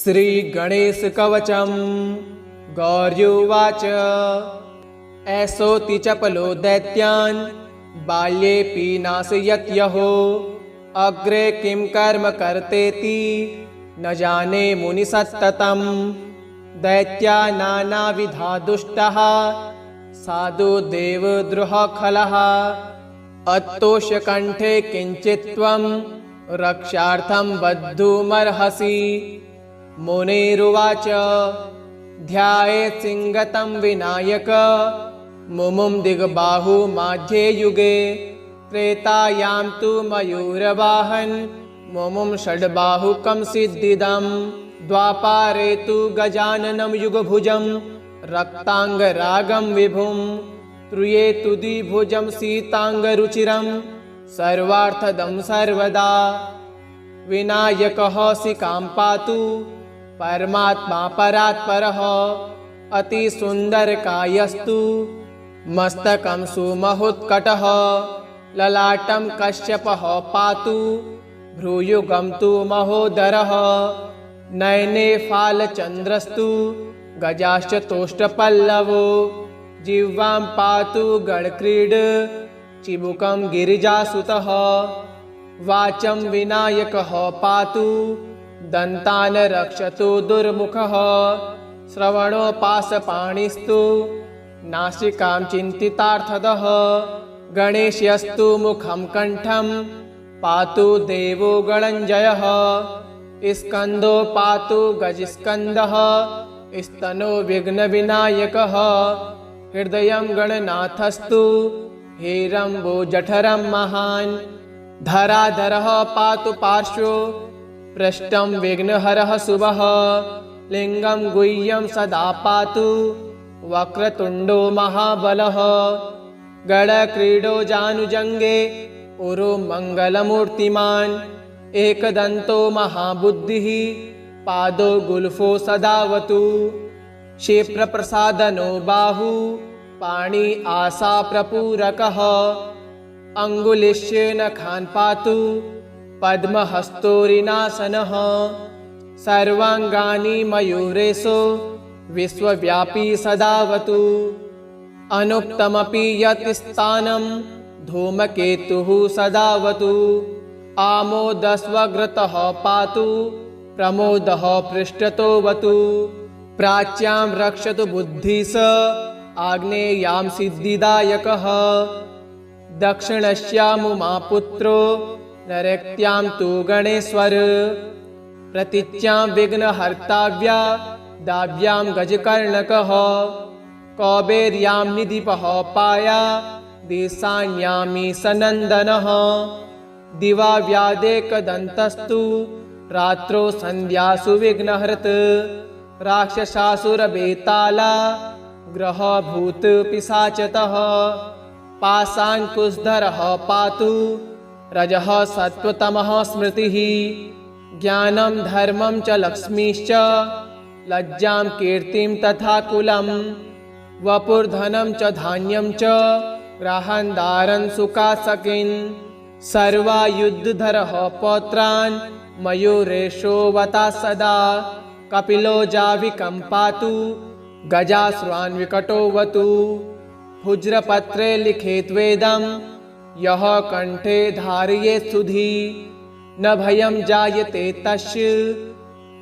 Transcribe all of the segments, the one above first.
श्रीगणेशकवचं गौर्युवाच। ऐसोऽति चपलो दैत्यान् बाल्येऽपि नाशयत्यहो। अग्रे किं कर्म कर्तेति न जाने मुनिसत्ततं। दैत्या नानाविधा दुष्टः साधु देवद्रोहः खलः। अत्तोषकण्ठे किञ्चित् त्वं रक्षार्थं बद्धुमर्हसि। मुनिरुवाच ध्यायेत् सिंगतं विनायक मुमुं दिग्बाहुमाध्ये युगे। त्रेतायां तु मयूरवाहन मुमुं षड्बाहुकं सिद्धिदम्। द्वापारे तु गजाननं युगभुजं रक्ताङ्गरागं विभुं। त्रिये तु द्विभुजं सीताङ्गरुचिरं सर्वार्थदं सर्वदा। विनायकः शिखां पातु परमात्मा परात्परः। अतिसुन्दरकायस्तु मस्तकं सुमहोत्कटः। ललाटं कश्यपः पातु भ्रूयुगं तु महोदरः। नयने फालचन्द्रस्तु गजाश्चतुष्टपल्लवो। जिह्वां पातु गणक्रीड चिबुकं गिरिजासुतः। वाचं विनायकः पातु दन्तान् रक्षतु दुर्मुखः। श्रवणोपासपाणिस्तु नासिकां चिन्तितार्थदः। गणेशस्तु मुखं कण्ठं पातु देवो गणञ्जयः। स्कन्दो पातु गजस्कन्दः स्तनो विघ्नविनायकः। हृदयं गणनाथस्तु हेरम्बो जठरं महान्। धराधरः पातु पार्श्वो पृष्ठं विघ्नहरः शुभः। लिङ्गं गुह्यं सदा पातु वक्रतुण्डो महाबलः। गणक्रीडो जानुजङ्गे उरु मङ्गलमूर्तिमान्। एकदन्तो महाबुद्धिः पादो गुल्फो सदावतु। क्षिप्रप्रसादनो बाहु पाणि आशा प्रपूरकः। अङ्गुलिश्य नखान् पातु पद्महस्तोरिनाशनः। सर्वाङ्गानि मयूरेशो विश्वव्यापी सदावतु। अनुक्तमपि यत् स्थानं धूमकेतुः सदावतु। आमोदस्वग्रतः पातु प्रमोदः पृष्ठतोऽवतु। प्राच्यां रक्षतु बुद्धिश आग्नेयां सिद्धिदायकः। दक्षिणस्यामुमापुत्रो नैऋत्यां तु गणेश्वर। प्रतीच्यां विघ्नहर्ताव्या दाव्यां गजकर्णकः। कौबेर्यां निधिपः पाया देशान्यामी सनन्दनः। दिवा व्यादेकदन्तस्तु रात्रौ सन्ध्यासु विघ्नहर्त। राक्षसासुरबेताला ग्रहभूतपिशाचतः। पाशाङ्कुशधरः पातु रजः सत्त्वतमः स्मृतिः। ज्ञानं धर्मं च लक्ष्मीश्च लज्जां कीर्तिं तथा कुलं। वपुर्धनं च धान्यं च ग्राहन्दारन् सुखासकिन्। सर्वायुधधरः पौत्रान् मयूरेशोऽवता सदा। कपिलो जाविकं पातु गजासुरान् विकटोऽवतु। भुज्रपत्रे लिखेत् वेदं यः कण्ठे धारयेत् सुधी। न भयं जायते तस्य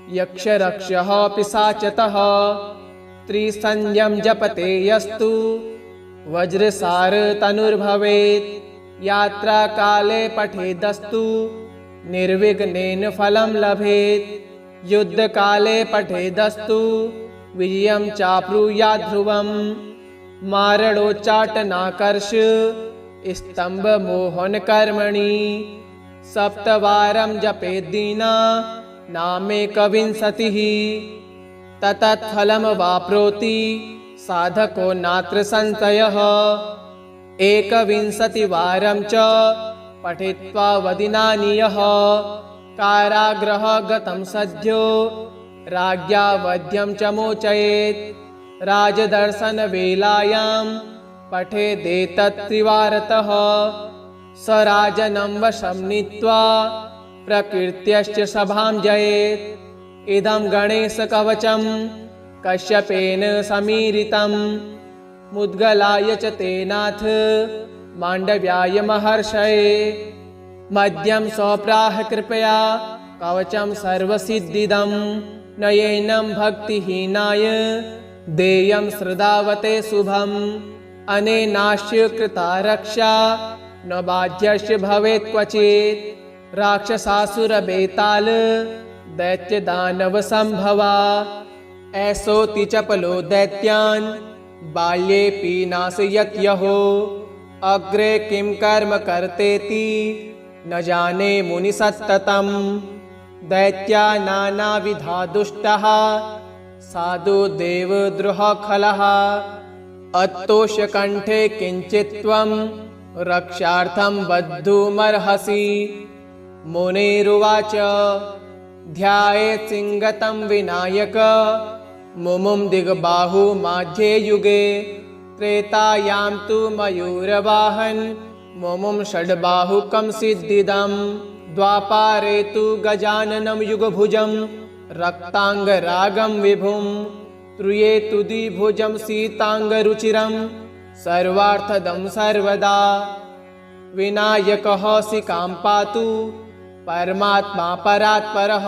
यक्षरक्षः पिशाचतः। त्रिसन्ध्यं जपते यस्तु वज्रसार तनुर्भवेत्। यात्राकाले पठेदस्तु निर्विघ्नेन फलं लभेत्। युद्धकाले पठेदस्तु विजयं चाप्नुयात् ध्रुवम्। मारणोच्चाटनाकर्ष स्तम्भमोहनकर्मणि। सप्तवारं जपेद्दीना नामेकविंशतिः। ततत्फलं वाप्नोति साधको नात्र संशयः। एकविंशतिवारं च पठित्वा वदिनानीयः। कारागृह गतं सद्यो राज्ञा वध्यं च मोचयेत्। राजदर्शनवेलायां पठेदेतत्त्रिवारतः। स राजनं वशं नीत्वा प्रकृत्यश्च सभां जयेत्। इदं गणेशकवचं कश्यपेन समीरितं मुद्गलाय च तेनाथ माण्डव्याय महर्षये मद्यं स्वप्राह कृपया कवचं सर्वसिद्धिदं नयेनं भक्तिहीनाय देयं श्रद्धावते शुभम् अनेनास्य कृता रक्षा न बाध्यस्य भवेत् क्वचित् राक्षसासुरबेताल दैत्यदानवसम्भवा ऐसोऽति चपलो दैत्यान् बाल्येऽपि नाशयत् यहो अग्रे किं कर्म कर्तेति न जाने मुनिसत्ततं दैत्या नानाविधा दुष्टः साधु देवद्रोहखलः अत्तोषकण्ठे किञ्चित् त्वं रक्षार्थं बद्धुमर्हसि मुनिरुवाच ध्यायेत् सिंगतं विनायक मुमुं दिग्बाहुमाध्ये युगे त्रेतायां तु मयूरवाहन मुमुं षड्बाहुकं सिद्धिदं द्वापारे तु गजाननं युगभुजं रक्ताङ्गरागं विभुं त्रुये तु द्विभुजं सीताङ्गरुचिरं सर्वार्थदं सर्वदा विनायकः शिखां पातु परमात्मा परात्परः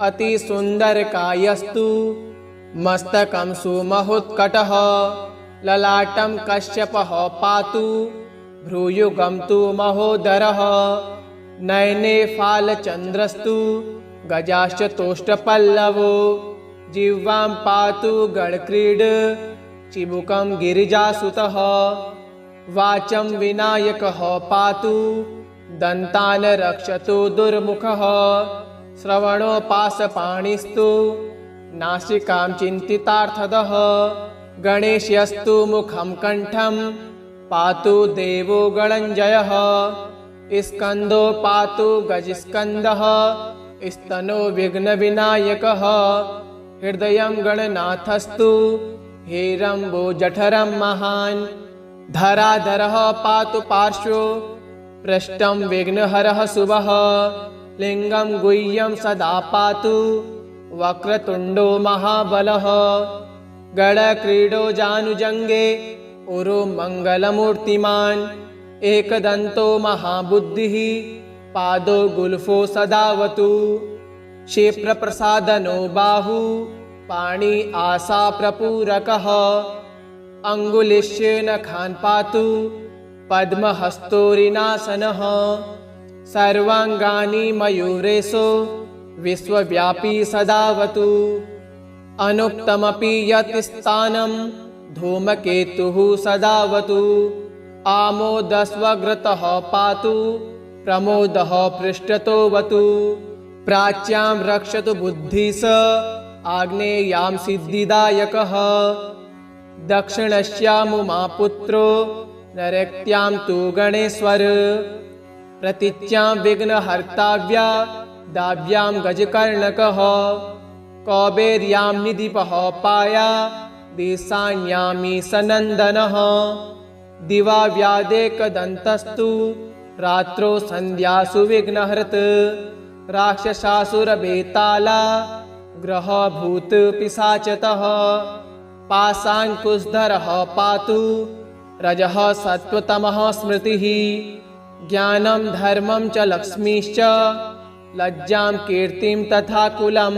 अतिसुन्दरकायस्तु मस्तकं सुमहोत्कटः ललाटं कश्यपः पातु भ्रूयुगं तु महोदरः नयने फालचन्द्रस्तु गजाश्च तोष्टपल्लवो जिह्वां पातु गणक्रीड चिबुकं गिरिजासुतः वाचं विनायकः पातु दन्तान् रक्षतु दुर्मुखः श्रवणोपासपाणिस्तु नासिकां चिन्तितार्थदः गणेशस्तु मुखं कण्ठं पातु देवो गणञ्जयः स्कन्दो पातु गजस्कन्दः स्तनो विघ्नविनायकः हृदयं गणनाथस्तु हेरम्बो जठरं महान् धराधरः पातु पार्श्वो पृष्ठं विघ्नहरः शुभः लिङ्गं गुह्यं सदा पातु वक्रतुण्डो महाबलः गणक्रीडो जानुजङ्गे उरु मङ्गलमूर्तिमान् एकदन्तो महाबुद्धिः पादो गुल्फो सदावतु क्षिप्रप्रसादनो बाहु पाणि आसा प्रपूरकः अङ्गुलिश्य नखान् पातु पद्महस्तोरिनासनः सर्वाङ्गानि मयूरेशो विश्वव्यापी सदावतु अनुक्तमपि यत् स्थानं धूमकेतुः सदावतु आमोदस्वग्रतः पातु प्रमोदः पृष्ठतोऽवतु प्राच्यां रक्षतु बुद्धिः आग्नेयां सिद्धिदायकः दक्षिणस्यामुमापुत्रो नैऋत्यां तु गणेश्वर प्रतीच्यां विघ्नहर्ताव्या दाव्यां गजकर्णकः कौबेर्यां निधिपः पाया देशान्यामी सनन्दनः दिवा व्यादेकदन्तस्तु रात्रो सन्ध्यासु विघ्नहर्त राक्षसासुरबेताला ग्रहभूत पिशाचतः पाशाङ्कुशधरः पातु रजः सत्त्वतमः स्मृतिः ज्ञानं धर्मं च लक्ष्मीश्च लज्जां कीर्तिं तथा कुलं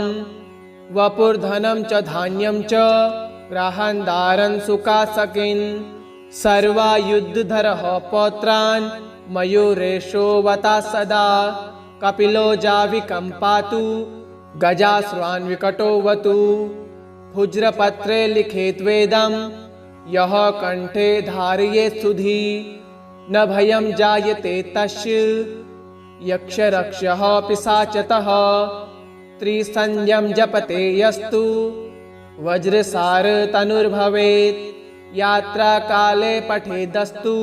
वपुर्धनं च धान्यं च ग्राहन्दारन् सुखासकिन् सर्वायुधधरः पौत्रान् मयूरेशोऽवता सदा कपिलो जाविकं पातु गजाश्वान् विकटोऽवतु भुज्रपत्रे लिखेत् वेदं यः कण्ठे धारयेत् सुधी न भयं जायते तस्य यक्षरक्षः पिशाचतः त्रिसन्ध्यं जपते यस्तु वज्रसार तनुर्भवेत् यात्राकाले पठेदस्तु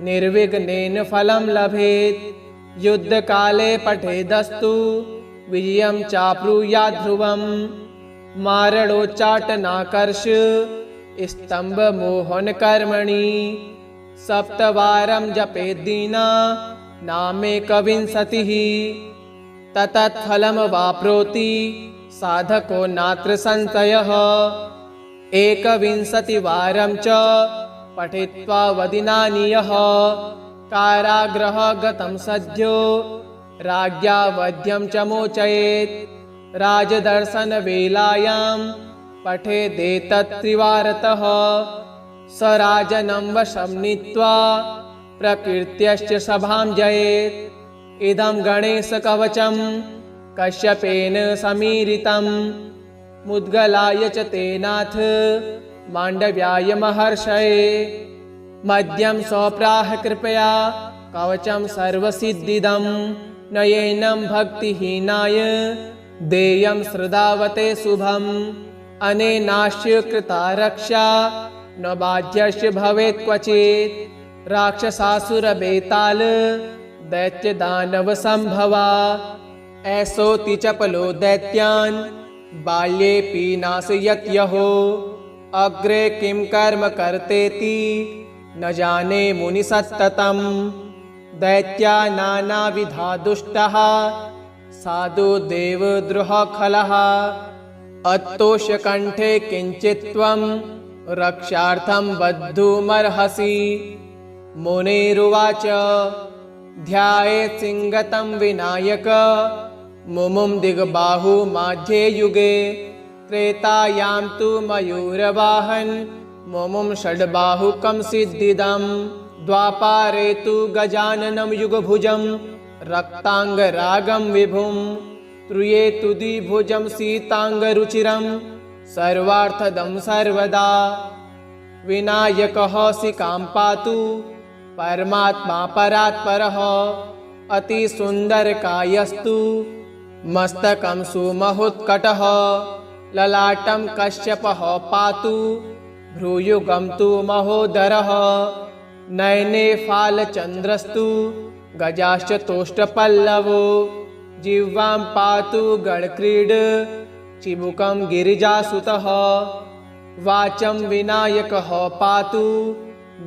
निर्विघ्नेन फलं लभेत् युद्धकाले पठेदस्तु विजयं चाप्नुयात् ध्रुवम् मारणोच्चाटनाकर्ष स्तम्भमोहनकर्मणि सप्तवारं जपेद्दीना नामेकविंशतिः ततत्फलं वाप्नोति साधको नात्र संशयः। 21वारं च पठित्वा वदिनानि यः कारागृह गतं सद्यो राज्ञा वध्यं च मोचयेत्। राजदर्शनवेलायां पठेदेतत्त्रिवारतः स राजनं वशं नीत्वा प्रकृत्यश्च सभां जयेत्। इदं गणेशकवचं कश्यपेन समीरितं मुद्गलाय च तेनाथ माण्डव्याय महर्षये। मद्यं स्वप्राह कृपया कवचं सर्वसिद्धिदं नयेनं भक्तिहीनाय देयं श्रद्धावते शुभम्। अनेनास्य कृता रक्षा न बाध्यस्य भवेत् क्वचित्। राक्षसासुरबेताल दैत्यदानवसम्भवा ऐसोऽति चपलो दैत्यान् बाल्येऽपि नाशयत् यहो। अग्रे किं कर्म कर्तेति न जाने मुनिसत्ततं। दैत्या नानाविधा दुष्टः साधु देवद्रोहखलः। अत्तोषकण्ठे किञ्चित् त्वं रक्षार्थं बद्धुमर्हसि। मुनिरुवाच ध्यायेत् सिंगतं विनायक मुमुं दिग्बाहु माध्ये युगे। त्रेतायां तु मयूरवाहन मुमुं षड्बाहुकं सिद्धिदं। द्वापारे तु गजाननं युगभुजं रक्ताङ्गरागं विभुं। त्रिये तु द्विभुजं सीताङ्गरुचिरं सर्वार्थदं सर्वदा। विनायकः शिखां पातु परमात्मा परात्परः। अतिसुन्दरकायस्तु मस्तकं सुमहोत्कटः। ललाटं कश्यपः पातु भ्रूयुगं तु महोदरः। नयने फालचन्द्रस्तु गजाश्च तोष्टपल्लवो। जिह्वां पातु गणक्रीड चिबुकं गिरिजासुतः। वाचं विनायकः पातु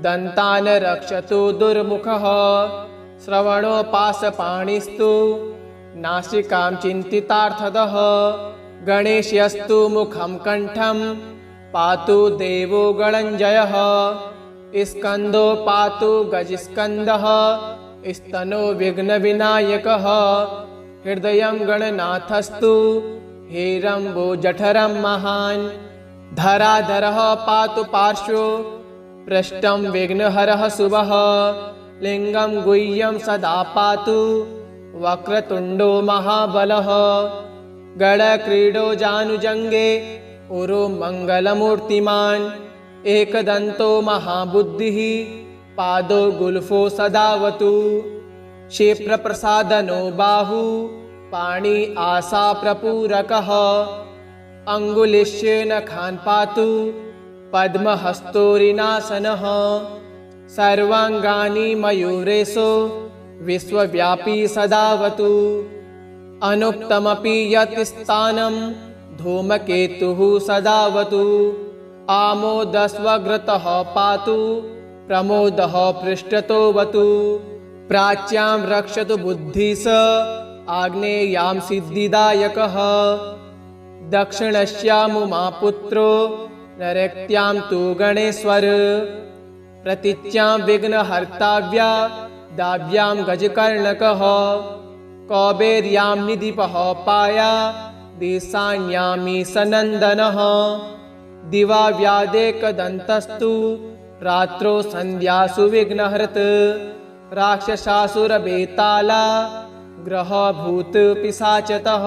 दन्तान् रक्षतु दुर्मुखः। श्रवणोपासपाणिस्तु नासिकां चिन्तितार्थदः। गणेशस्तु मुखं कण्ठं पातु देवो गणञ्जयः। स्कन्दो पातु गजस्कन्दः स्तनो विघ्नविनायकः। हृदयं गणनाथस्तु हेरम्बो जठरं महान्। धराधरः पातु पार्श्वो पृष्ठं विघ्नहरः शुभः। लिङ्गं गुह्यं सदा पातु वक्रतुण्डो महाबलः। गणक्रीडो जानुजङ्गे उरो मङ्गलमूर्तिमान्। एकदन्तो महाबुद्धिः पादो गुल्फो सदावतु। क्षिप्रप्रसादनो बाहु पाणि आशा प्रपूरकः। अङ्गुलिश्च नखान् पातु पद्महस्तोरिनासनः। सर्वाङ्गानि मयूरेशो विश्वव्यापी सदावतु। अनुक्तमपि यत् स्थानं धूमकेतुः सदावतु। आमोदस्वग्रतः पातु प्रमोदः पृष्ठतोऽवतु। प्राच्यां रक्षतु बुद्धिः आग्नेयां सिद्धिदायकः। दक्षिणस्यामुमापुत्रो नैऋत्यां तु गणेश्वर। प्रतीच्यां विघ्नहर्ताव्या दाव्यां गजकर्णकः। कौबेर्यां निधिपः पाया देशान्यामी सनन्दनः। दिवा व्यादेकदन्तस्तु रात्रौ सन्ध्यासु विघ्नहर्त। राक्षसासुरबेताला ग्रहभूत पिशाचतः।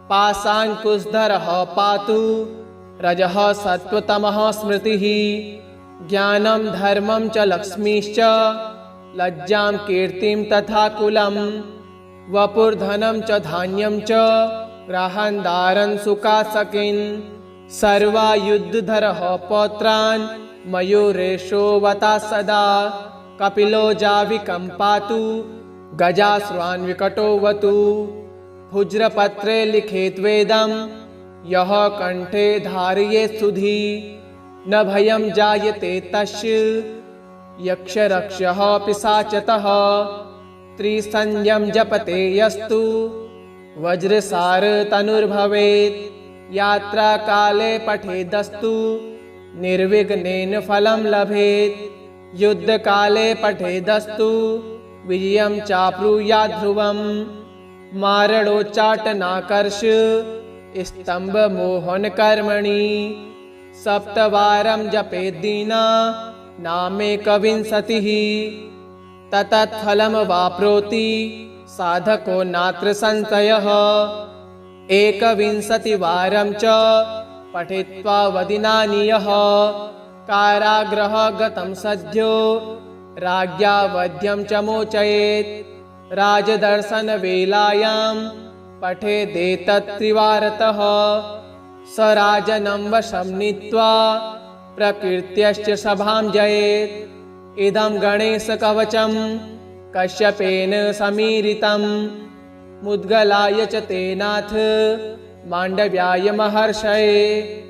पाशाङ्कुशधरः पातु रजः सत्त्वतमः स्मृतिः। ज्ञानं धर्मं च लक्ष्मीश्च लज्जां कीर्तिं तथा कुलम्। वपुर्धनं च धान्यं च ग्राहन्दारन् सुखासकिन्। सर्वायुधधरः पौत्रान् मयूरेशो वता सदा। कपिलो जाविकं पातु गजाश्वान् विकटोऽवतु। भुज्रपत्रे लिखेत् वेदं यः कण्ठे धारयेत् सुधी। न भयं जायते तस्य यक्षरक्षः पिशाचतः। त्रिसन्ध्यं जपते यस्तु वज्रसार तनुर्भवेत्। यात्राकाले पठेदस्तु निर्विघ्नेन फलं लभेत्। युद्धकाले पठेदस्तु विजयं चाप्नुयात् ध्रुवम्। मारणोच्चाटनाकर्ष स्तम्भमोहनकर्मणि सप्तवारं जपेद्दीना नामेकविंशतिः। ततत्फलं वाप्नोति साधको नात्र संशयः। एकविंशतिवारं च पठित्वा वदिनानि यः कारागृह गतं सद्यो राज्ञा वध्यं च मोचयेत्। राजदर्शनवेलायां पठेदेतत्त्रिवारतः स राजनं वशं नीत्वा प्रकृत्यश्च सभां जयेत्। इदं गणेशकवचं कश्यपेन समीरितं मुद्गलाय च तेनाथ माण्डव्याय महर्षये।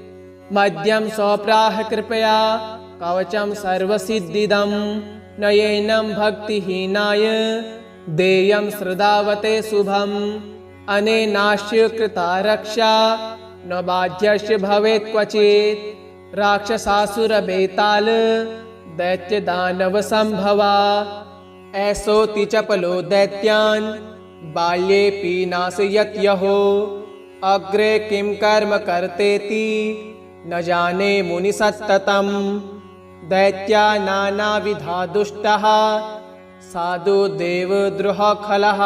मद्यं स्वप्राह कृपया कवचं सर्वसिद्धिदं नयेनं भक्तिहीनाय देयं श्रद्धावते शुभम्। अनेनास्य कृता रक्षा न बाध्यस्य भवेत् क्वचित्। राक्षसासुरबेताल दैत्यदानवसम्भवा ऐसोऽति चपलो दैत्यान् बाल्येऽपि नाशयत् यहो। अग्रे किं कर्म कर्तेति न जाने मुनिसत्ततम्। दैत्या नानाविधा दुष्टः साधु देवद्रोहखलः।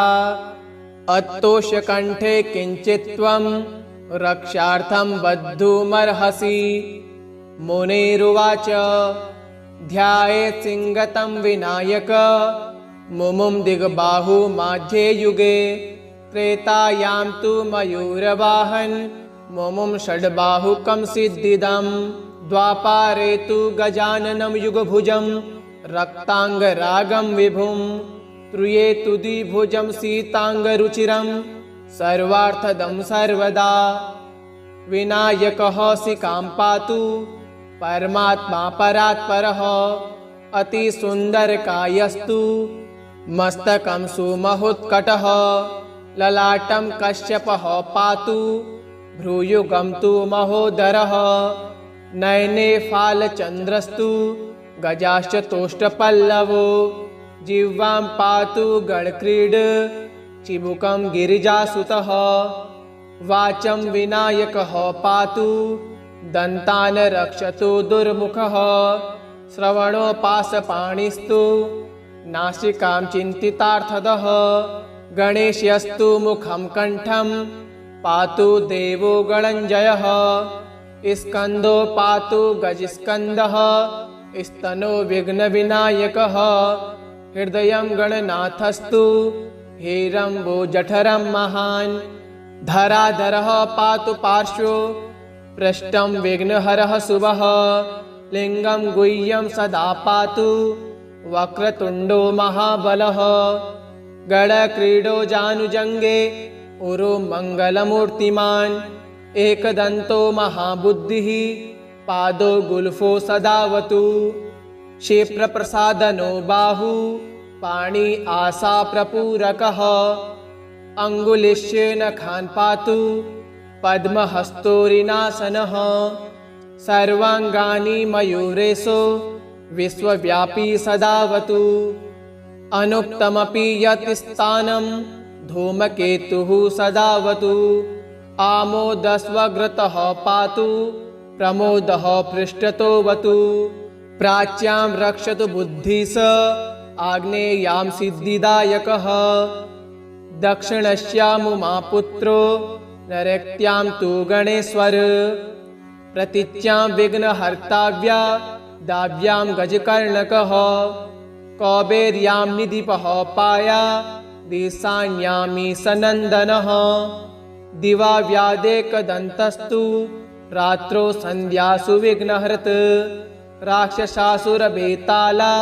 अत्तोष्यकण्ठे किञ्चित् त्वं रक्षार्थं बद्धुमर्हसि। मुनिरुवाच ध्यायेत् सिंगतं विनायक मुमुं दिग्बाहु माध्ये युगे। त्रेतायां तु मयूरवाहन मुमुं षड्बाहुकं सिद्धिदं। द्वापारे तु गजाननं युगभुजं रक्ताङ्गरागं विभुं। त्रिये तु द्विभुजं सीताङ्गरुचिरं सर्वार्थदं सर्वदा। विनायकः शिखां पातु परमात्मा परात्परः। अतिसुन्दरकायस्तु मस्तकं सुमहोत्कटः। ललाटं कश्यपः पातु भ्रूयुगं तु महोदरः। नयने फालचन्द्रस्तु गजाश्च तोष्टपल्लवो। जिह्वां पातु गणक्रीड चिबुकं गिरिजासुतः। वाचं विनायकः पातु दन्तान् रक्षतु दुर्मुखः। श्रवणोपासपाणिस्तु नासिकां चिन्तितार्थदः। गणेशस्तु मुखं कण्ठं पातु देवो गणञ्जयः। स्कन्दो पातु गजस्कन्दः स्तनो विघ्नविनायकः। हृदयं गणनाथस्तु हेरम्बो जठरं महान्। धराधरः पातु पार्श्वो पृष्ठं विघ्नहरः शुभः। लिङ्गं गुह्यं सदा पातु वक्रतुण्डो महाबलः। गणक्रीडो जानुजङ्गे उरो मङ्गलमूर्तिमान्। एकदन्तो महाबुद्धिः पादो गुल्फो सदावतु। क्षिप्रप्रसादनो बाहु पाणि आशा प्रपूरकः। अङ्गुलिश्च नखान् पातु पद्महस्तोरिनासनः। सर्वाङ्गानि मयूरेशो विश्वव्यापी सदावतु। अनुक्तमपि यत् स्थानं धूमकेतुः सदावतु। आमोदस्वग्रतः पातु प्रमोदः पृष्ठतोऽवतु। प्राच्यां रक्षतु बुद्धिः आग्नेयां सिद्धिदायकः। दक्षिणस्यामुमापुत्रो नैऋत्यां तु गणेश्वर। प्रतीच्यां विघ्नहर्ताव्या दाव्यां गजकर्णकः। कौबेर्यां निधिपः पाया देशान्यामी सनन्दनः। दिवा व्यादेकदन्तस्तु रात्रौ सन्ध्यासु विघ्नहर्त। राक्षसासुरबेताला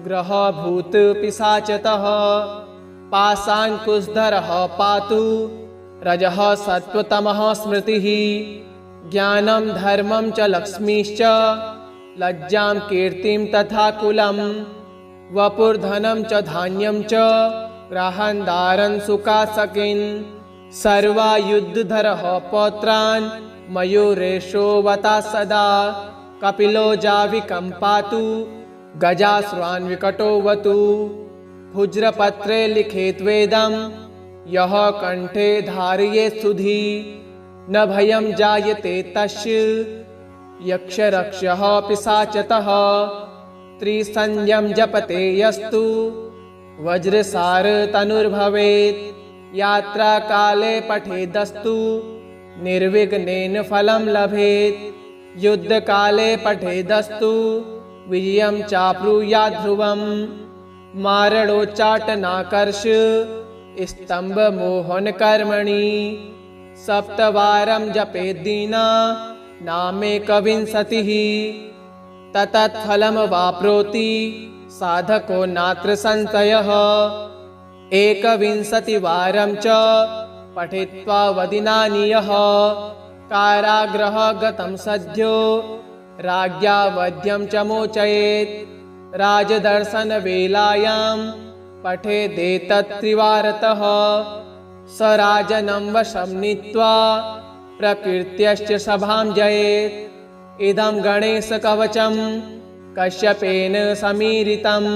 ग्रहभूत पिशाचतः। पाशाङ्कुशधरः पातु रजः सत्त्वतमः स्मृतिः। ज्ञानं धर्मं च लक्ष्मीश्च लज्जां कीर्तिं तथा कुलम्। वपुर्धनं च धान्यं च ग्रहन्दारन् सुखासकिन्। सर्वायुद्धधरः पौत्रान् मयूरेशोऽवता सदा कपिलो जाविकम्पातु गजाश्वान् विकटोऽवतु भुज्रपत्रे लिखेद्वेदं यः कण्ठे धारयेत् सुधी न भयं जायते तस्य यक्षरक्षः पिशाचतः त्रिसंज्ञं जपते यस्तु वज्रसार तनुर्भवेत् यात्राकाले पठेदस्तु निर्विघ्नेन फलं लभेत् युद्धकाले पठेदस्तु विजयं चाप्नुयात् ध्रुवम् मारणोच्चाटनाकर्ष स्तम्भमोहनकर्मणि सप्तवारं जपेद्दीना नामेकविंशतिः ततत्फलं वाप्नोति साधको नात्र संशयः एकविंशतिवारं च पठित्वा वदिनानि यः कारागृह गतं सद्यो राज्ञा वध्यं च मोचयेत् राजदर्शनवेलायां पठेदेतत् त्रिवारतः स राजनं वशं नीत्वा प्रकृत्यश्च सभां जयेत् इदं गणेशकवचं कश्यपेन समीरितं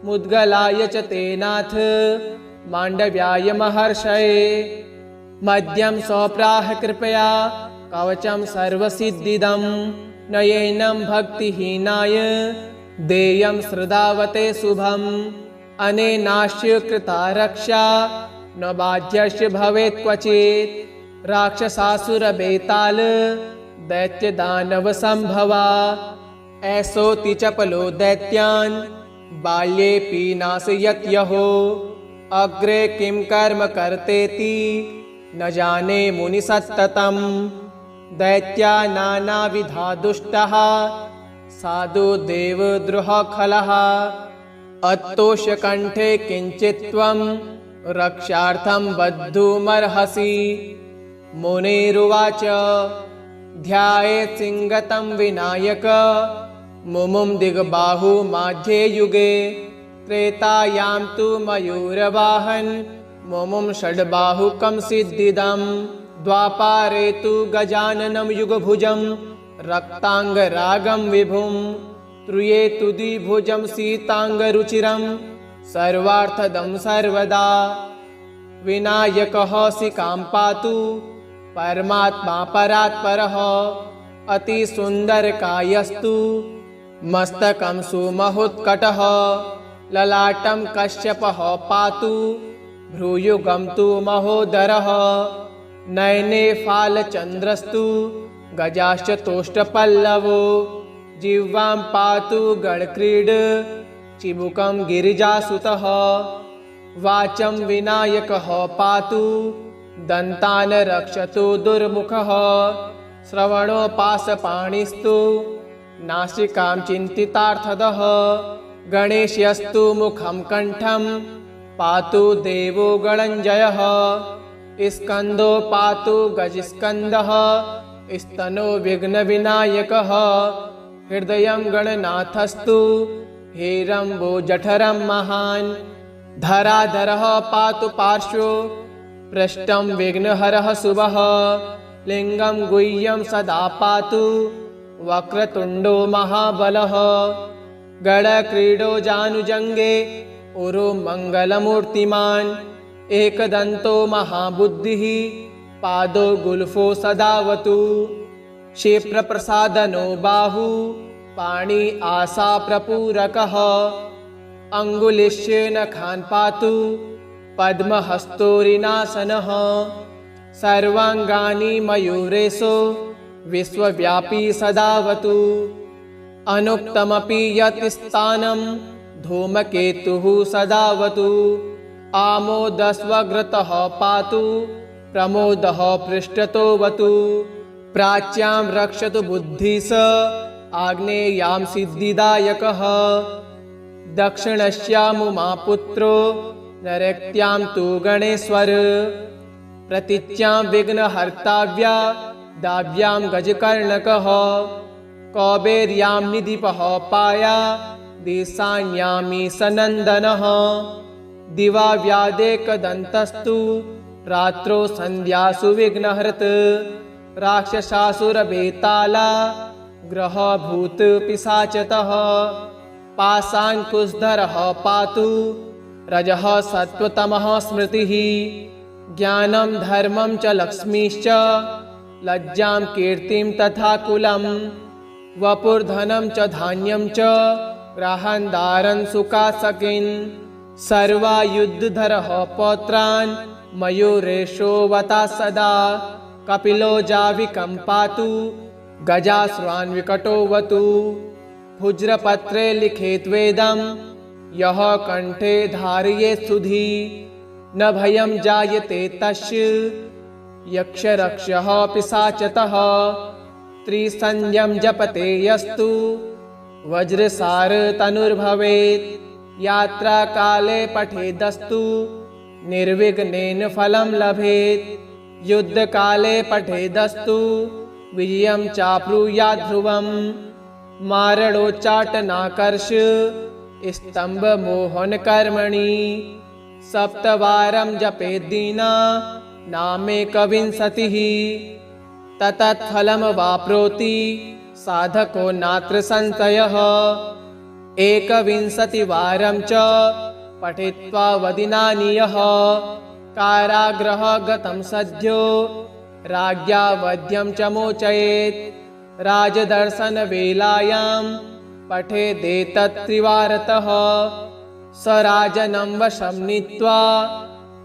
मुद्गलाय च तेनाथ माण्डव्याय महर्षये मद्यं स्वप्राह कृपया कवचं सर्वसिद्धिदं नयेनं भक्तिहीनाय देयं श्रद्धावते शुभम् अनेनास्य कृता रक्षा न बाध्यस्य भवेत् क्वचित् राक्षसासुरबेताल दैत्यदानव संभवा ऐसोति चपलो दैत्यान् बाल्येऽपि नाशयत् यहो अग्रे किं कर्म कर्तेति न जाने मुनिसत्ततम् दैत्या नानाविधा दुष्टः साधु देवद्रोह खलः अत्तोषकण्ठे किञ्चित् त्वं रक्षार्थं बद्धुमर्हसि मुनिरुवाच ध्यायेत् सिंगतं विनायक मुमुं दिग्बाहु माध्ये युगे त्रेतायां तु मयूरवाहन मुमुं षड्बाहुकं सिद्धिदं द्वापारे तु गजाननं युगभुजं रक्ताङ्गरागं विभुं त्रुये तु द्विभुजं सीताङ्गरुचिरं सर्वार्थदं सर्वदा विनायकः शिखां पातु परमात्मा परात्परः अतिसुन्दरकायस्तु मस्तकं सुमहोत्कटः ललाटं कश्यपः पातु भ्रूयुगं तु महोदरः नयने फालचन्द्रस्तु गजाश्च तोष्टपल्लवो जिह्वां पातु गणक्रीड चिबुकं गिरिजासुतः वाचं विनायकः पातु दन्तान् रक्षतु दुर्मुखः श्रवणो पाशपाणिस्तु नासिकां चिन्तितार्थदः गणेशस्तु मुखं कण्ठं पातु देवो गणञ्जयः स्कन्दो पातु गजस्कन्दः स्तनो विघ्नविनायकः हृदयं गणनाथस्तु हेरम्बो जठरं महान् धराधरः पातु पार्श्वो पृष्ठं विघ्नहरः शुभः लिङ्गं गुह्यं सदा पातु वक्रतुण्डो महाबलः गणक्रीडो जानुजङ्गे उरु मङ्गलमूर्तिमान् एकदन्तो महाबुद्धिः पादो गुल्फो सदावतु क्षिप्रप्रसादनो बाहु पाणि आसा प्रपूरकः अङ्गुलिश्य नखान् पातु पद्महस्तोरिनासनः सर्वाङ्गानि मयूरेशो विश्वव्यापी सदावतु अनुक्तमपि यत् स्थानं धूमकेतुः सदावतु आमोदस्वग्रतः पातु प्रमोदः पृष्ठतोऽवतु प्राच्यां रक्षतु बुद्धिः आग्नेयां सिद्धिदायकः दक्षिणस्यामुमापुत्रो नैऋत्यां तु गणेश्वर प्रतीच्यां विघ्नहर्ताव्या दाव्यां गजकर्णकः कौबेर्यां निधिपः पाया दिशान्यामी सनन्दनः दिवा व्यादेकदन्तस्तु रात्रो सन्ध्यासु विघ्नहृत् राक्षसासुरवेताला ग्रहभूत पिशाचतः पाशाङ्कुशधरः पातु रजः सत्त्वतमः स्मृतिः ज्ञानं धर्मं च लक्ष्मीश्च लज्जां कीर्तिं तथा कुलं वपुर्धनं च धान्यं च ग्राहन्दारन् सुखासकिन् सर्वायुधधरः पौत्रान् मयूरेशो वता सदा कपिलो जाविकं पातु गजास्वान् विकटोऽवतु भुज्रपत्रे लिखेत् वेदं यः कण्ठे धारयेत् सुधी न भयं जायते तस्य यक्षरक्षः पिशाचतः त्रिसन्ध्यं जपते यस्तु वज्रसार तनुर्भवेत् यात्राकाले पठेदस्तु निर्विघ्नेन फलं लभेत् युद्धकाले पठेदस्तु विजयं चाप्नुयात् ध्रुवम् मारणोच्चाटनाकर्ष स्तम्भमोहनकर्मणि सप्तवारं जपेद्दीना नामेकविंशतिः ततत्फलं वाप्नोति साधको नात्र संशयः एकविंशतिवारं च पठित्वा वदिनानीयः कारागृह गतं सद्यो राज्ञा वध्यं च मोचयेत् राजदर्शनवेलायां पठेदेतत्त्रिवारतः स राजनं वशं नीत्वा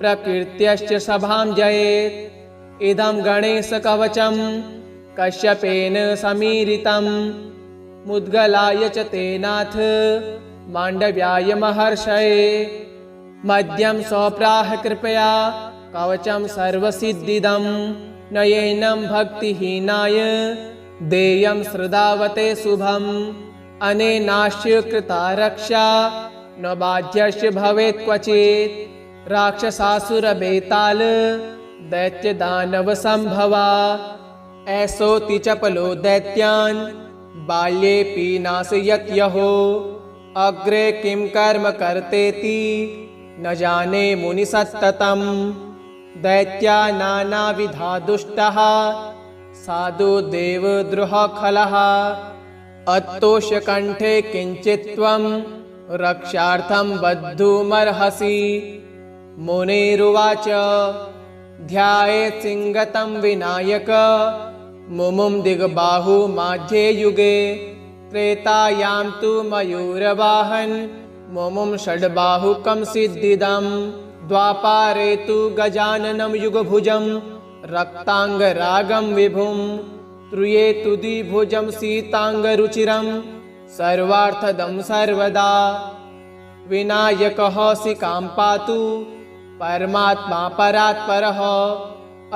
प्रकृत्यश्च सभां जयेत् इदं गणेशकवचं कश्यपेन समीरितं मुद्गलाय च तेनाथ माण्डव्याय महर्षये मद्यं स्वप्राह कृपया कवचं सर्वसिद्धिदं नयेनं भक्तिहीनाय देयं श्रद्धावते शुभम् अनेनास्य कृता रक्षा न बाध्यस्य भवेत् क्वचित् राक्षसासुरवेताल दैत्यदानवसम्भवा ऐसोऽति चपलो दैत्यान् बाल्येऽपि नाशयत् यहो अग्रे किं कर्म कर्तेति न जाने मुनिसत्ततम् दैत्या नानाविधा दुष्टः साधु देवद्रोहखलः अत्तोषकण्ठे किञ्चित् त्वं रक्षार्थं बद्धुमर्हसि मुनिरुवाच ध्यायेत् सिंगतं विनायक मुमुं दिग्बाहु माध्ये युगे त्रेतायां तु मयूरवाहन मुमुं षड्बाहुकं सिद्धिदं द्वापारे तु गजाननं युगभुजं रक्ताङ्गरागं विभुं त्रुये तु द्विभुजं सीताङ्गरुचिरं सर्वार्थदं सर्वदा विनायकः शिखां पातु परमात्मा परात्परः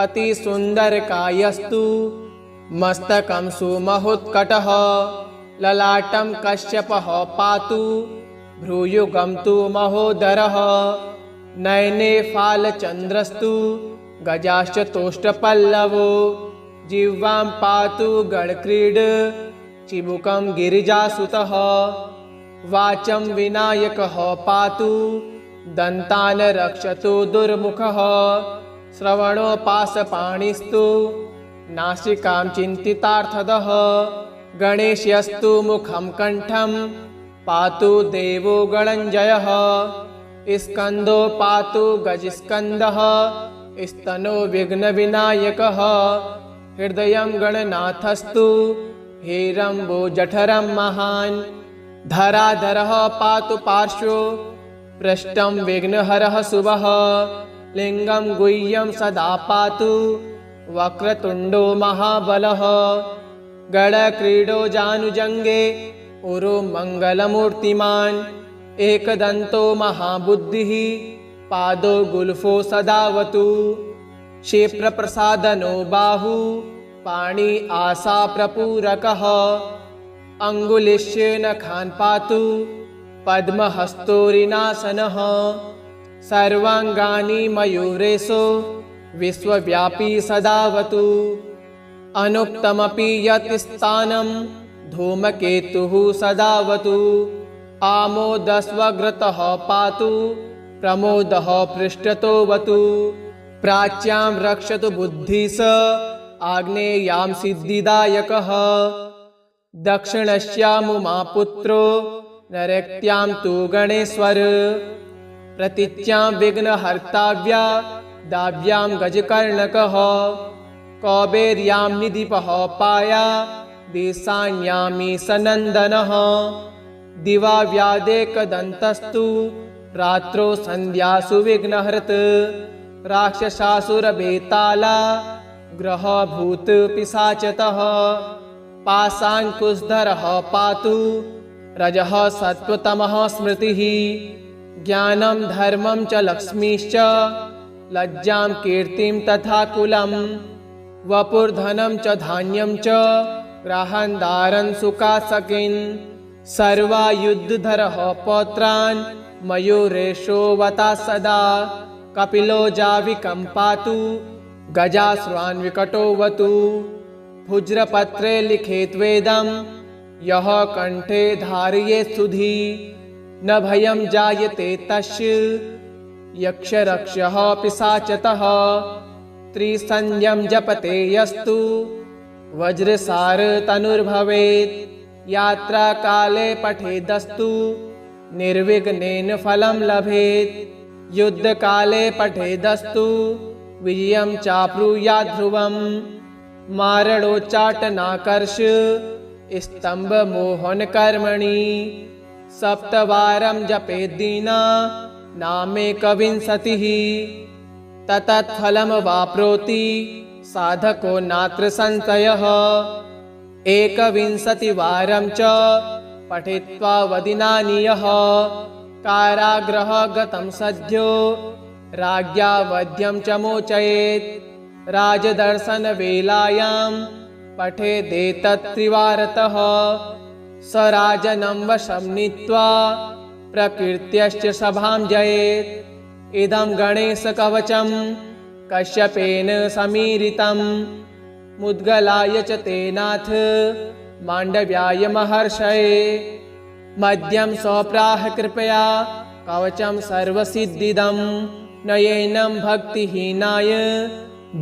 अतिसुन्दरकायस्तु मस्तकं सुमहोत्कटः ललाटं कश्यपः पातु भ्रूयुगं तु महोदरः नयने फालचन्द्रस्तु गजाश्च तोष्टपल्लवो जिह्वां पातु गणक्रीड चिबुकं गिरिजासुतः वाचं विनायकः पातु दन्तान् रक्षतु दुर्मुखः श्रवणो पाशपाणिस्तु नासिकां चिन्तितार्थदः गणेशस्तु मुखं कण्ठं पातु देवो गणञ्जयः स्कन्दो पातु गजस्कन्दः स्तनो विघ्नविनायकः हृदयं गणनाथस्तु हेरम्बो जठरं महान् धराधरः पातु पार्श्वो पृष्ठं विघ्नहरः शुभः लिङ्गं गुह्यं सदा पातु वक्रतुण्डो महाबलः गणक्रीडो जानुजङ्गे उरु मङ्गलमूर्तिमान् एकदन्तो महाबुद्धिः पादो गुल्फो सदावतु क्षिप्रप्रसादनो बाहु पाणि आसा प्रपूरकः अङ्गुलिश्य नखान् पातु पद्महस्तोरिनासनः सर्वाङ्गानि मयूरेशो विश्वव्यापी सदावतु अनुक्तमपि यत् स्थानं धूमकेतुः सदावतु आमोदस्वग्रतः पातु प्रमोदः पृष्ठतोऽवतु प्राच्यां रक्षतु बुद्धिः आग्नेयां सिद्धिदायकः दक्षिणस्यामुमापुत्रो नैऋत्यां तु गणेश्वर प्रतीच्यां विघ्नहर्ताव्या दाव्यां गजकर्णकः कौबेर्यां निधिपः पाया देशान्यामी सनन्दनः दिवा व्यादेकदन्तस्तु रात्रो सन्ध्यासु विघ्नहर्त राक्षसासुरबेताला ग्रहभूत पिशाचतः पाशाङ्कुशधरः पातु रजः सत्त्वतमः स्मृतिः ज्ञानं धर्मं च लक्ष्मीश्च लज्जां कीर्तिं तथा कुलं वपुर्धनं च धान्यं च ग्राहन्दारन् सुखासकिन् सर्वायुधधरः पौत्रान् मयूरेशो वता सदा कपिलो जाविकं पातु गजास्वान् विकटोऽवतु भुज्रपत्रे लिखेत् वेदं यः कण्ठे धारयेत् सुधी न भयं जायते तस्य यक्षरक्षः पिशाचतः त्रिसन्ध्यं जपते यस्तु वज्रसार तनुर्भवेत् यात्राकाले पठेदस्तु निर्विघ्नेन फलं लभेत् युद्धकाले पठेदस्तु विजयं चाप्नुयात् ध्रुवम् मारणोच्चाटनाकर्ष स्तम्भमोहनकर्मणि सप्तवारं जपेद्दीना नामेकविंशतिः ततत्फलं वाप्नोति साधको नात्र संशयः एकविंशतिवारं च पठित्वा वदिनानीयः कारागृह गतं सद्यो राज्ञा वध्यं च मोचयेत् राजदर्शनवेलायां पठेदेतत्त्रिवारतः स राजनं वशं नीत्वा प्रकृत्यश्च सभां जयेत् इदं गणेशकवचं कश्यपेन समीरितं मुद्गलाय च तेनाथ माण्डव्याय महर्षये मद्यं स्वप्राह कृपया कवचं सर्वसिद्धिदं नयेनं भक्तिहीनाय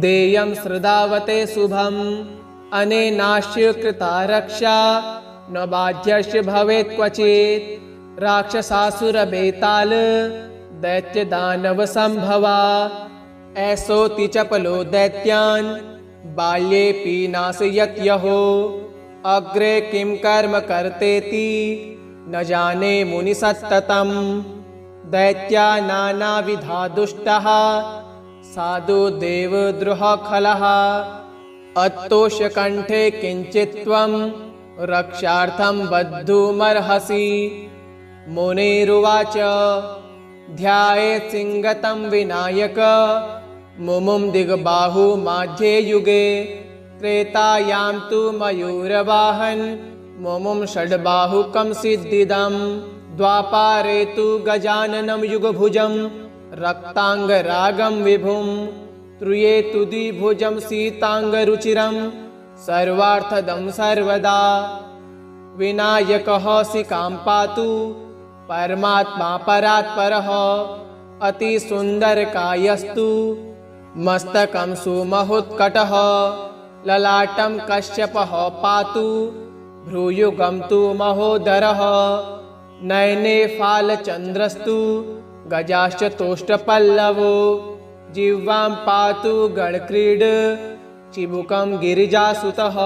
देयं श्रद्धावते शुभम् अनेनास्य कृता रक्षा न बाध्यस्य भवेत् क्वचित् राक्षसासुरबेताल दैत्यदानवसम्भवा ऐसोऽति चपलो दैत्यान् बाल्येऽपि नाशयत् यहो अग्रे किं कर्म कर्तेति न जाने मुनिसत्ततं दैत्या नानाविधा दुष्टः साधु देवद्रोहखलः अत्तोषकण्ठे किञ्चित् त्वं रक्षार्थं बद्धुमर्हसि मुनिरुवाच ध्यायेत् सिंगतं विनायक मुमुं दिग्बाहु माध्ये युगे त्रेतायां तु मयूरवाहन मुमुं षड्बाहुकं सिद्धिदं द्वापारे तु गजाननं युगभुजं रक्ताङ्गरागं विभुं त्रुये तु द्विभुजं सीताङ्गरुचिरं सर्वार्थदं सर्वदा विनायकः शिखां पातु परमात्मा परात्परः अतिसुन्दरकायस्तु मस्तकं सुमहोत्कटः ललाटं कश्यपः पातु भ्रूयुगं तु महोदरः नयने फालचन्द्रस्तु गजाश्च तोष्टपल्लवो जिह्वां पातु गणक्रीड चिबुकं गिरिजासुतः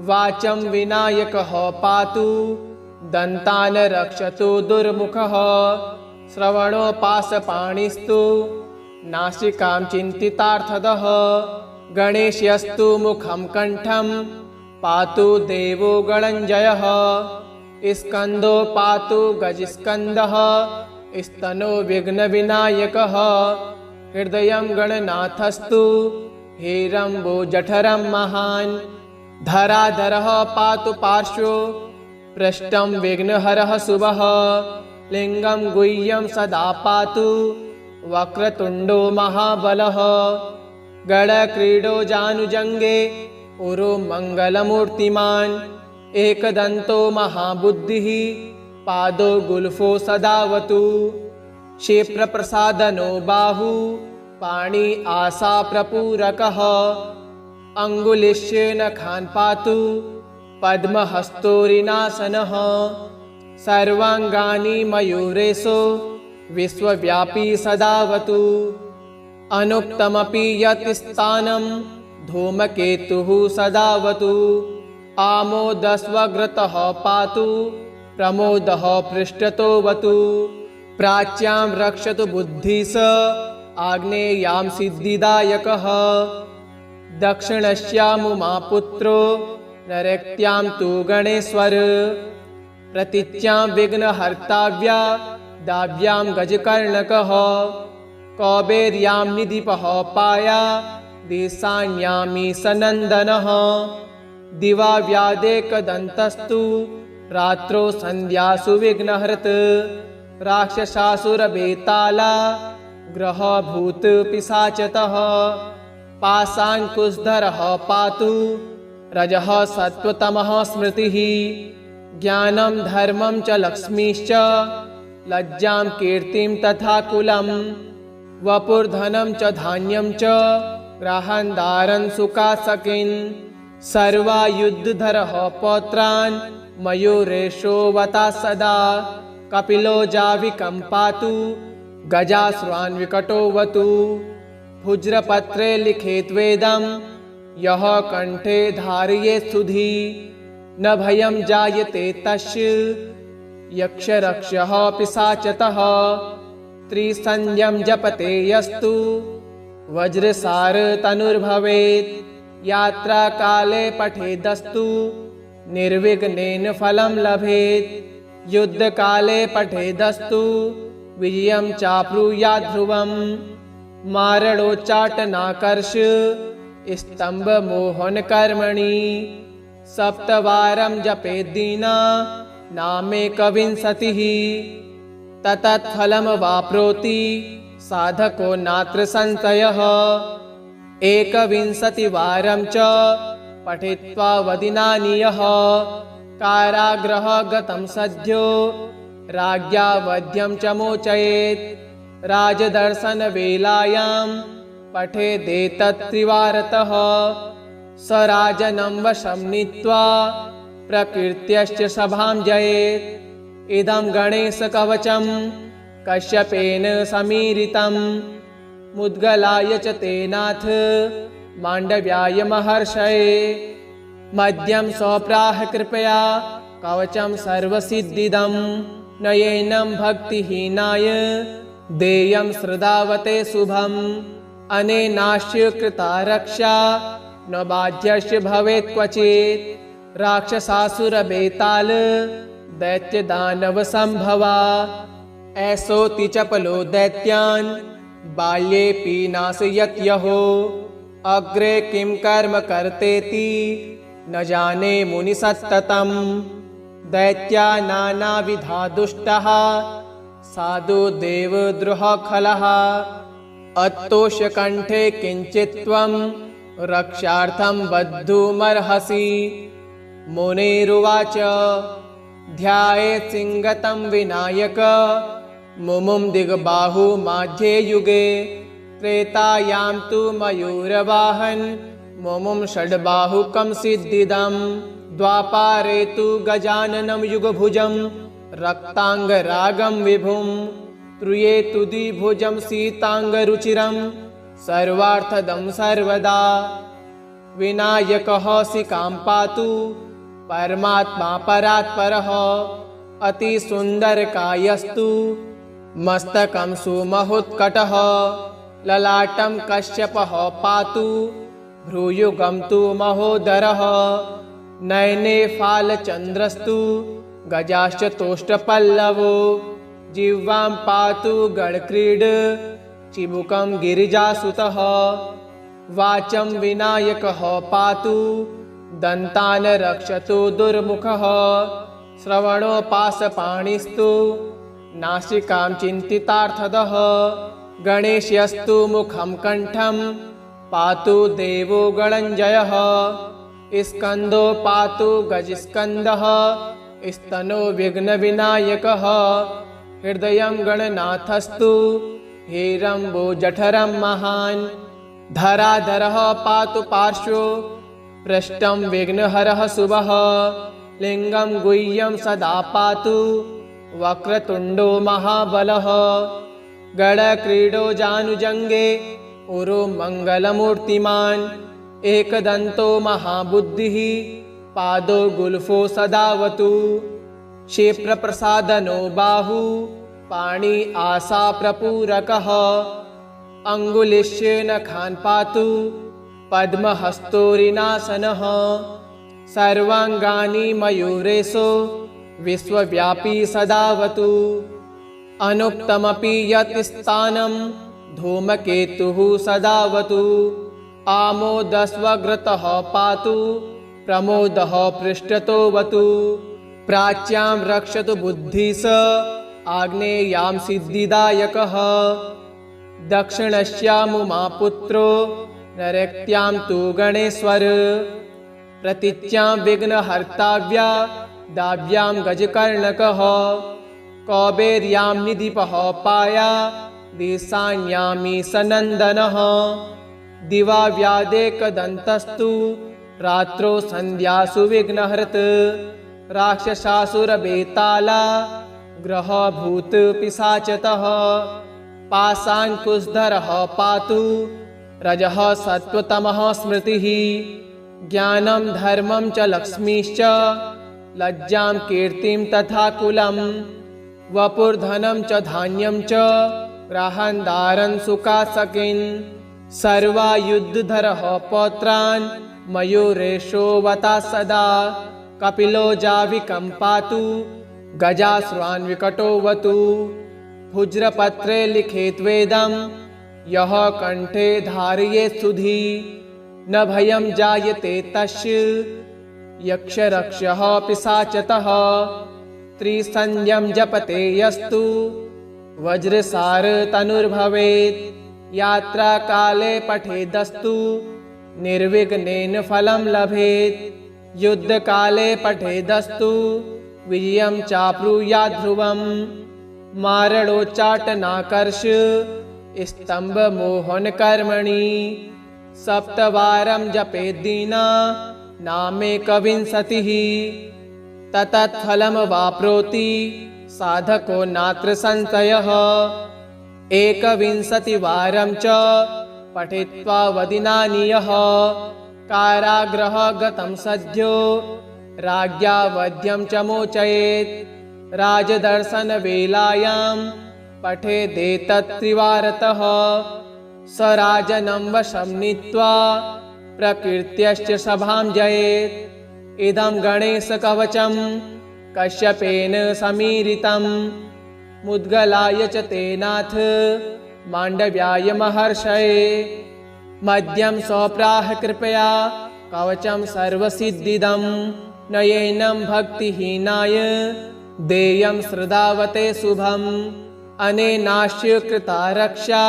वाचं विनायकः पातु दन्तान् रक्षतु दुर्मुखः श्रवणोपासपाणिस्तु नासिकां चिन्तितार्थदः गणेशस्तु मुखं कण्ठं पातु देवो गणञ्जयः स्कन्दो पातु गजस्कन्दः स्तनो विघ्नविनायकः हृदयं गणनाथस्तु हेरम्बो जठरं महान् धराधरः पातु पार्श्वो पृष्ठं विघ्नहरः शुभः लिङ्गं गुह्यं सदा पातु वक्रतुण्डो महाबलः गणक्रीडो जानुजङ्गे उरो मङ्गलमूर्तिमान् एकदन्तो महाबुद्धिः पादो गुल्फो सदावतु क्षिप्रप्रसादनो बाहु पाणि आशाप्रपूरकः अङ्गुलिश्य नखान् पातु पद्महस्तोरिनासनः सर्वाङ्गानि मयूरेशो विश्वव्यापी सदावतु अनुक्तमपि यत् स्थानं धूमकेतुः सदावतु आमोदस्वग्रतः पातु प्रमोदः पृष्ठतोऽवतु प्राच्यां रक्षतु बुद्धिः आग्नेयां सिद्धिदायकः दक्षिणस्यामुमापुत्रो नैऋत्यां तु गणेश्वर प्रतीच्यां विघ्नहर्ताव्या दाव्यां गजकर्णकः कौबेर्यां निधिपः पाया देशान्यामी सनन्दनः दिवा व्यादेकदन्तस्तु रात्रौ सन्ध्यासु विघ्नहर्त राक्षसासुरबेताला ग्रहभूत पिशाचतः पाशाङ्कुशधरः पातु रजः सत्त्वतमः स्मृतिः ज्ञानं धर्मं च लक्ष्मीश्च लज्जां कीर्तिं तथा कुलं वपुर्धनं च धान्यं च ग्रहान्दारन् सुखासकिन् सर्वायुधधरः पौत्रान् मयूरेशोऽवता सदा कपिलो जाविकं पातु गजाश्वान् विकटोऽवतु भुज्रपत्रे लिखेत् वेदं यः कण्ठे धारयेत् सुधी न भयं जायते तस्य यक्षरक्षः पिशाचतः त्रिसन्ध्यं जपते यस्तु वज्रसार तनुर्भवेत् यात्राकाले पठेदस्तु निर्विघ्नेन फलं लभेत् युद्धकाले पठेदस्तु विजयं चाप्नुयात् ध्रुवम् मारणोच्चाटनाकर्ष स्तम्भमोहनकर्मणि सप्तवारं जपेद्दीना नामेकविंशतिः ततत्फलमवाप्नोति साधको नात्र संशयः एकविंशतिवारं च पठित्वा वदिनानीयः कारागृह गतं सद्यो राज्ञा वध्यं च मोचयेत् राजदर्शनवेलायां पठेदेतत्त्रिवारतः स राजनं वशं नीत्वा प्रकृत्यश्च सभां जयेत् इदं गणेशकवचं कश्यपेन समीरितं मुद्गलाय च तेनाथ माण्डव्याय महर्षये मध्यं स्वप्राह कृपया कवचं सर्वसिद्धिदं नयेनं भक्तिहीनाय देयं श्रद्धावते शुभम् अनेनास्य कृता रक्षा न बाध्यस्य भवेत् क्वचित् राक्षसासुरबेताल दैत्यदानवसम्भवा ऐसोऽति चपलो दैत्यान् बाल्येऽपि नाशयत् यहो अग्रे किं कर्म कर्तेति न जाने मुनिसत्ततं दैत्या नानाविधा दुष्टः साधु देवद्रोहखलः अत्तोषकण्ठे किञ्चित् त्वं रक्षार्थं बद्धुमर्हसि मुनिरुवाच ध्यायेत् सिंगतं विनायक मुमुं दिग्बाहु माध्ये युगे त्रेतायां तु मयूरवाहन मुमुं षड्बाहुकं सिद्धिदं द्वापारे तु गजाननं युगभुजं रक्ताङ्गरागं विभुं त्रुये तु द्विभुजं सीताङ्गरुचिरं सर्वार्थदं सर्वदा विनायकः शिखां पातु परमात्मा परात्परः अतिसुन्दरकायस्तु मस्तकं सुमहोत्कटः ललाटं कश्यपः पातु भ्रूयुगं तु महोदरः नयने फालचन्द्रस्तु गजाश्च तोष्टपल्लवो जिह्वां पातु गणक्रीड चिबुकं गिरिजासुतः वाचं विनायकः पातु दन्तान् रक्षतु दुर्मुखः श्रवणोपासपाणिस्तु नासिकां चिन्तितार्थदः गणेशस्तु मुखं कण्ठं पातु देवो गणञ्जयः स्कन्दो पातु गजस्कन्दः स्तनो विघ्नविनायकः हृदयं गणनाथस्तु हेरम्बो जठरं महान् धराधरः पातु पार्श्वो पृष्ठं विघ्नहरः शुभः लिङ्गं गुह्यं सदा पातु वक्रतुण्डो महाबलः गडक्रीडो जानुजङ्गे उरो मङ्गलमूर्तिमान् एकदन्तो महाबुद्धिः पादो गुल्फो सदावतु क्षिप्रप्रसादनो बाहु पाणि आसा प्रपूरकः अङ्गुलिश्य नखान् पातु पद्महस्तोरिनासनः सर्वाङ्गानि मयूरेशो विश्वव्यापी सदावतु अनुक्तमपि यत् स्थानं धूमकेतुः सदावतु आमोदस्वग्रतः पातु प्रमोदः पृष्ठतोऽवतु प्राच्यां रक्षतु बुद्धिः आग्नेयां सिद्धिदायकः दक्षिणस्यामुमापुत्रो नैऋत्यां तु गणेश्वर प्रतीच्यां विघ्नहर्ताव्या दाव्यां गजकर्णकः कौबेर्यां निधिपः पाया देशान्यामी सनन्दनः दिवा व्यादेकदन्तस्तु रात्रौ सन्ध्यासु विघ्नहर्त राक्षसासुरबेताला ग्रहभूत पिशाचतः पाषाणकुशधरः पातु रजः सत्त्वतमः स्मृतिः ज्ञानं धर्मं च लक्ष्मीश्च लज्जां कीर्तिं तथा कुलं वपुर्धनं च धान्यं च ग्रहान्दारं सुखासकिन् सर्वायुधधरः पौत्रान् मयूरेशोऽवता सदा कपिलो जाविकं पातु गजाश्वान्विकटोऽवतु भुज्रपत्रे लिखेद्वेदं यः कण्ठे धारयेत् सुधी न भयं जायते तस्य यक्षरक्षः पिशाचतः त्रिसन्ध्यं जपते यस्तु वज्रसार तनुर्भवेत् यात्राकाले पठेदस्तु निर्विघ्नेन फलं लभेत् युद्धकाले पठेदस्तु विजयं चाप्नुयात् ध्रुवम् मारणोच्चाटनाकर्ष स्तम्भमोहनकर्मणि सप्तवारं जपेद्दीना नामेकविंशतिः ततत्फलमवाप्नोति साधको नात्र संशयः एकविंशतिवारं च पठित्वा वदिनानि यः कारागृह गतं सद्यो राज्ञा वध्यं च मोचयेत् राजदर्शनवेलायां पठेदेतत्त्रिवारतः स राजनं वशं नीत्वा प्रकृत्यश्च सभां जयेत् इदं गणेशकवचं कश्यपेन समीरितं मुद्गलाय च तेनाथ माण्डव्याय महर्षये मध्यं स्वप्राह कृपया कवचं सर्वसिद्धिदं नयेनं भक्तिहीनाय देयं श्रद्धावते शुभम् अनेनास्य कृता रक्षा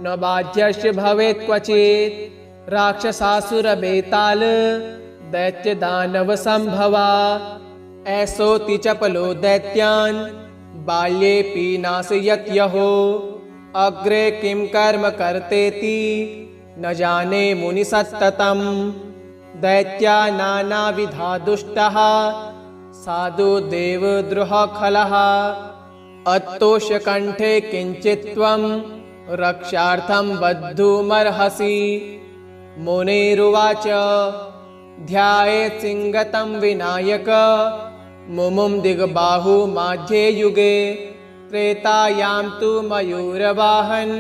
न बाध्यस्य भवेत् क्वचित् राक्षसासुरबेताल दैत्यदानवसम्भवा ऐसोऽति चपलो दैत्यान् बाल्येऽपि नाशयत् यहो अग्रे किं कर्म कर्तेति न जाने मुनिसत्ततं दैत्या नानाविधा दुष्टः साधु देवद्रोहखलः अत्तोषकण्ठे किञ्चित् त्वं रक्षार्थं बद्धुमर्हसि मुनिरुवाच ध्यायेत् सिंगतं विनायक मुमुं दिग्बाहु माध्ये युगे त्रेतायां तु मयूरवाहन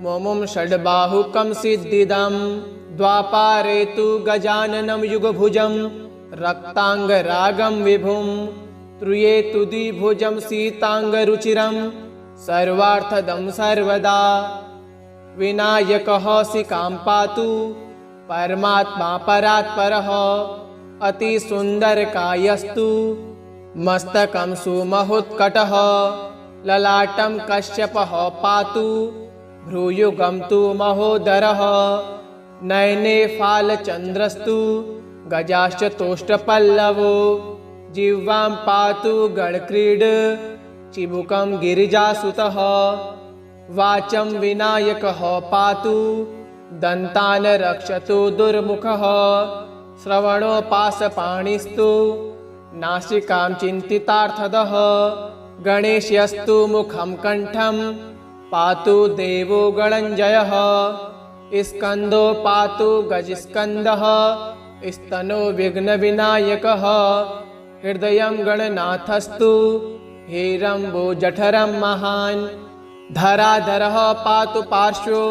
मुमुं षड्बाहुकं सिद्धिदं द्वापारे तु गजाननं युगभुजं रक्ताङ्गरागं विभुं त्रुये तु द्विभुजं सीताङ्गरुचिरं सर्वार्थदं सर्वदा विनायकः शिखां पातु परमात्मा परात्परः अतिसुन्दरकायस्तु मस्तकं सुमहोत्कटः ललाटं कश्यपः पातु भ्रूयुगं तु महोदरः नयने फालचन्द्रस्तु गजाश्च तोष्टपल्लवो जिह्वां पातु गणक्रीड चिबुकं गिरिजासुतः वाचं विनायकः पातु दन्तान् रक्षतु दुर्मुखः श्रवणोपासपाणिस्तु नासिकां चिन्तितार्थदः गणेशस्तु मुखं कण्ठं पातु देवो गणञ्जयः स्कन्दो पातु गजस्कन्दः स्तनो विघ्नविनायकः हृदयं गणनाथस्तु हेरम्बो जठरं महान् धराधरः पातु पार्श्वो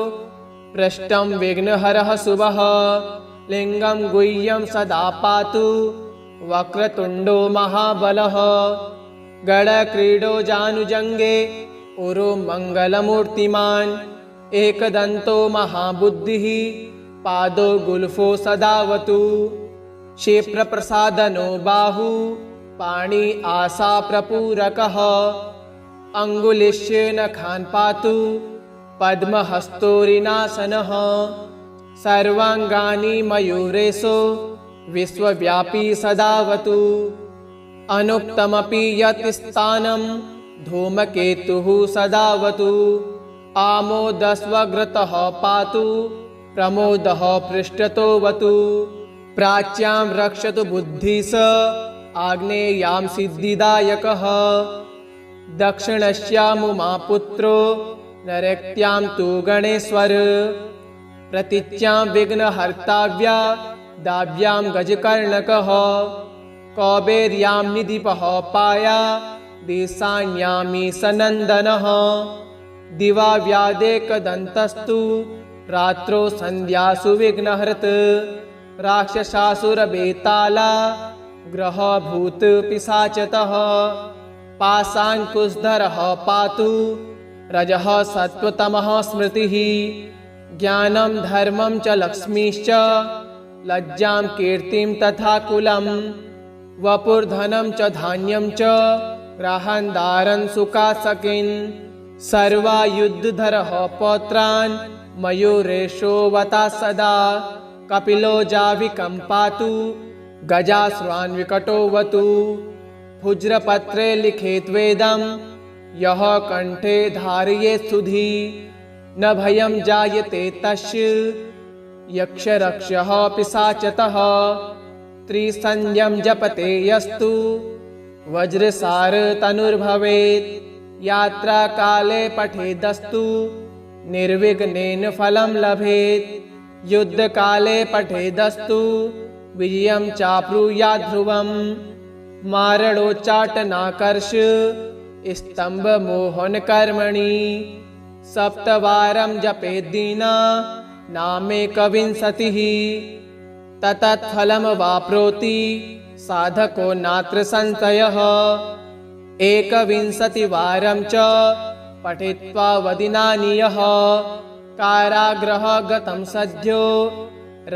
पृष्ठं विघ्नहरः शुभः लिङ्गं गुह्यं सदा पातु वक्रतुण्डो महाबलः गणक्रीडो जानुजङ्गे उरो मङ्गलमूर्तिमान् एकदन्तो महाबुद्धिः पादो गुल्फो सदावतु क्षिप्रप्रसादनो बाहु पाणि आसा प्रपूरकः अङ्गुलिश्य नखान् पातु पद्महस्तोरिनासनः सर्वाङ्गानि मयूरेशो विश्वव्यापी सदावतु अनुक्तमपि यत् स्थानं धूमकेतुः सदावतु आमोदस्वग्रतः पातु प्रमोदः पृष्ठतोऽवतु प्राच्यां रक्षतु बुद्धिः आग्नेयां सिद्धिदायकः दक्षिणस्यामुमापुत्रो नैऋत्यां तु गणेश्वर प्रतीच्यां विघ्नहर्ताव्या दाव्यां गजकर्णकः कौबेर्यां निधिपः पाया देशान्यामी सनन्दनः दिवा व्यादेकदन्तस्तु रात्रौ सन्ध्यासु विघ्नहर्त राक्षसासुरबेताला ग्रहभूत पिशाचतः पाशाङ्कुशधरः पातु रजः सत्त्वतमः स्मृतिः ज्ञानं धर्मं च लक्ष्मीश्च लज्जां कीर्तिं तथा कुलं वपुर्धनं च धान्यं च ग्राहन्दारन् सुखासकिन् सर्वायुद्धधरः पौत्रान् मयूरेशो वता सदा कपिलो जाविकं पातु गजाश्वान् विकटोऽवतु भुज्रपत्रे लिखेत् वेदं यः कण्ठे धारयेत् सुधी न भयं जायते तस्य यक्षरक्षः पिशाचतः त्रिसन्ध्यं जपते यस्तु वज्रसार तनुर्भवेत् यात्राकाले पठेदस्तु निर्विघ्नेन फलं लभेत् युद्धकाले पठेदस्तु विजयं चाप्नुयात् ध्रुवम् मारणोच्चाटनाकर्ष स्तम्भमोहनकर्मणि सप्तवारं जपेद्दीना नामेकविंशतिः ततत्फलं वाप्नोति साधको नात्र संशयः एकविंशतिवारं च पठित्वा वदिनानि यः कारागृह गतं सद्यो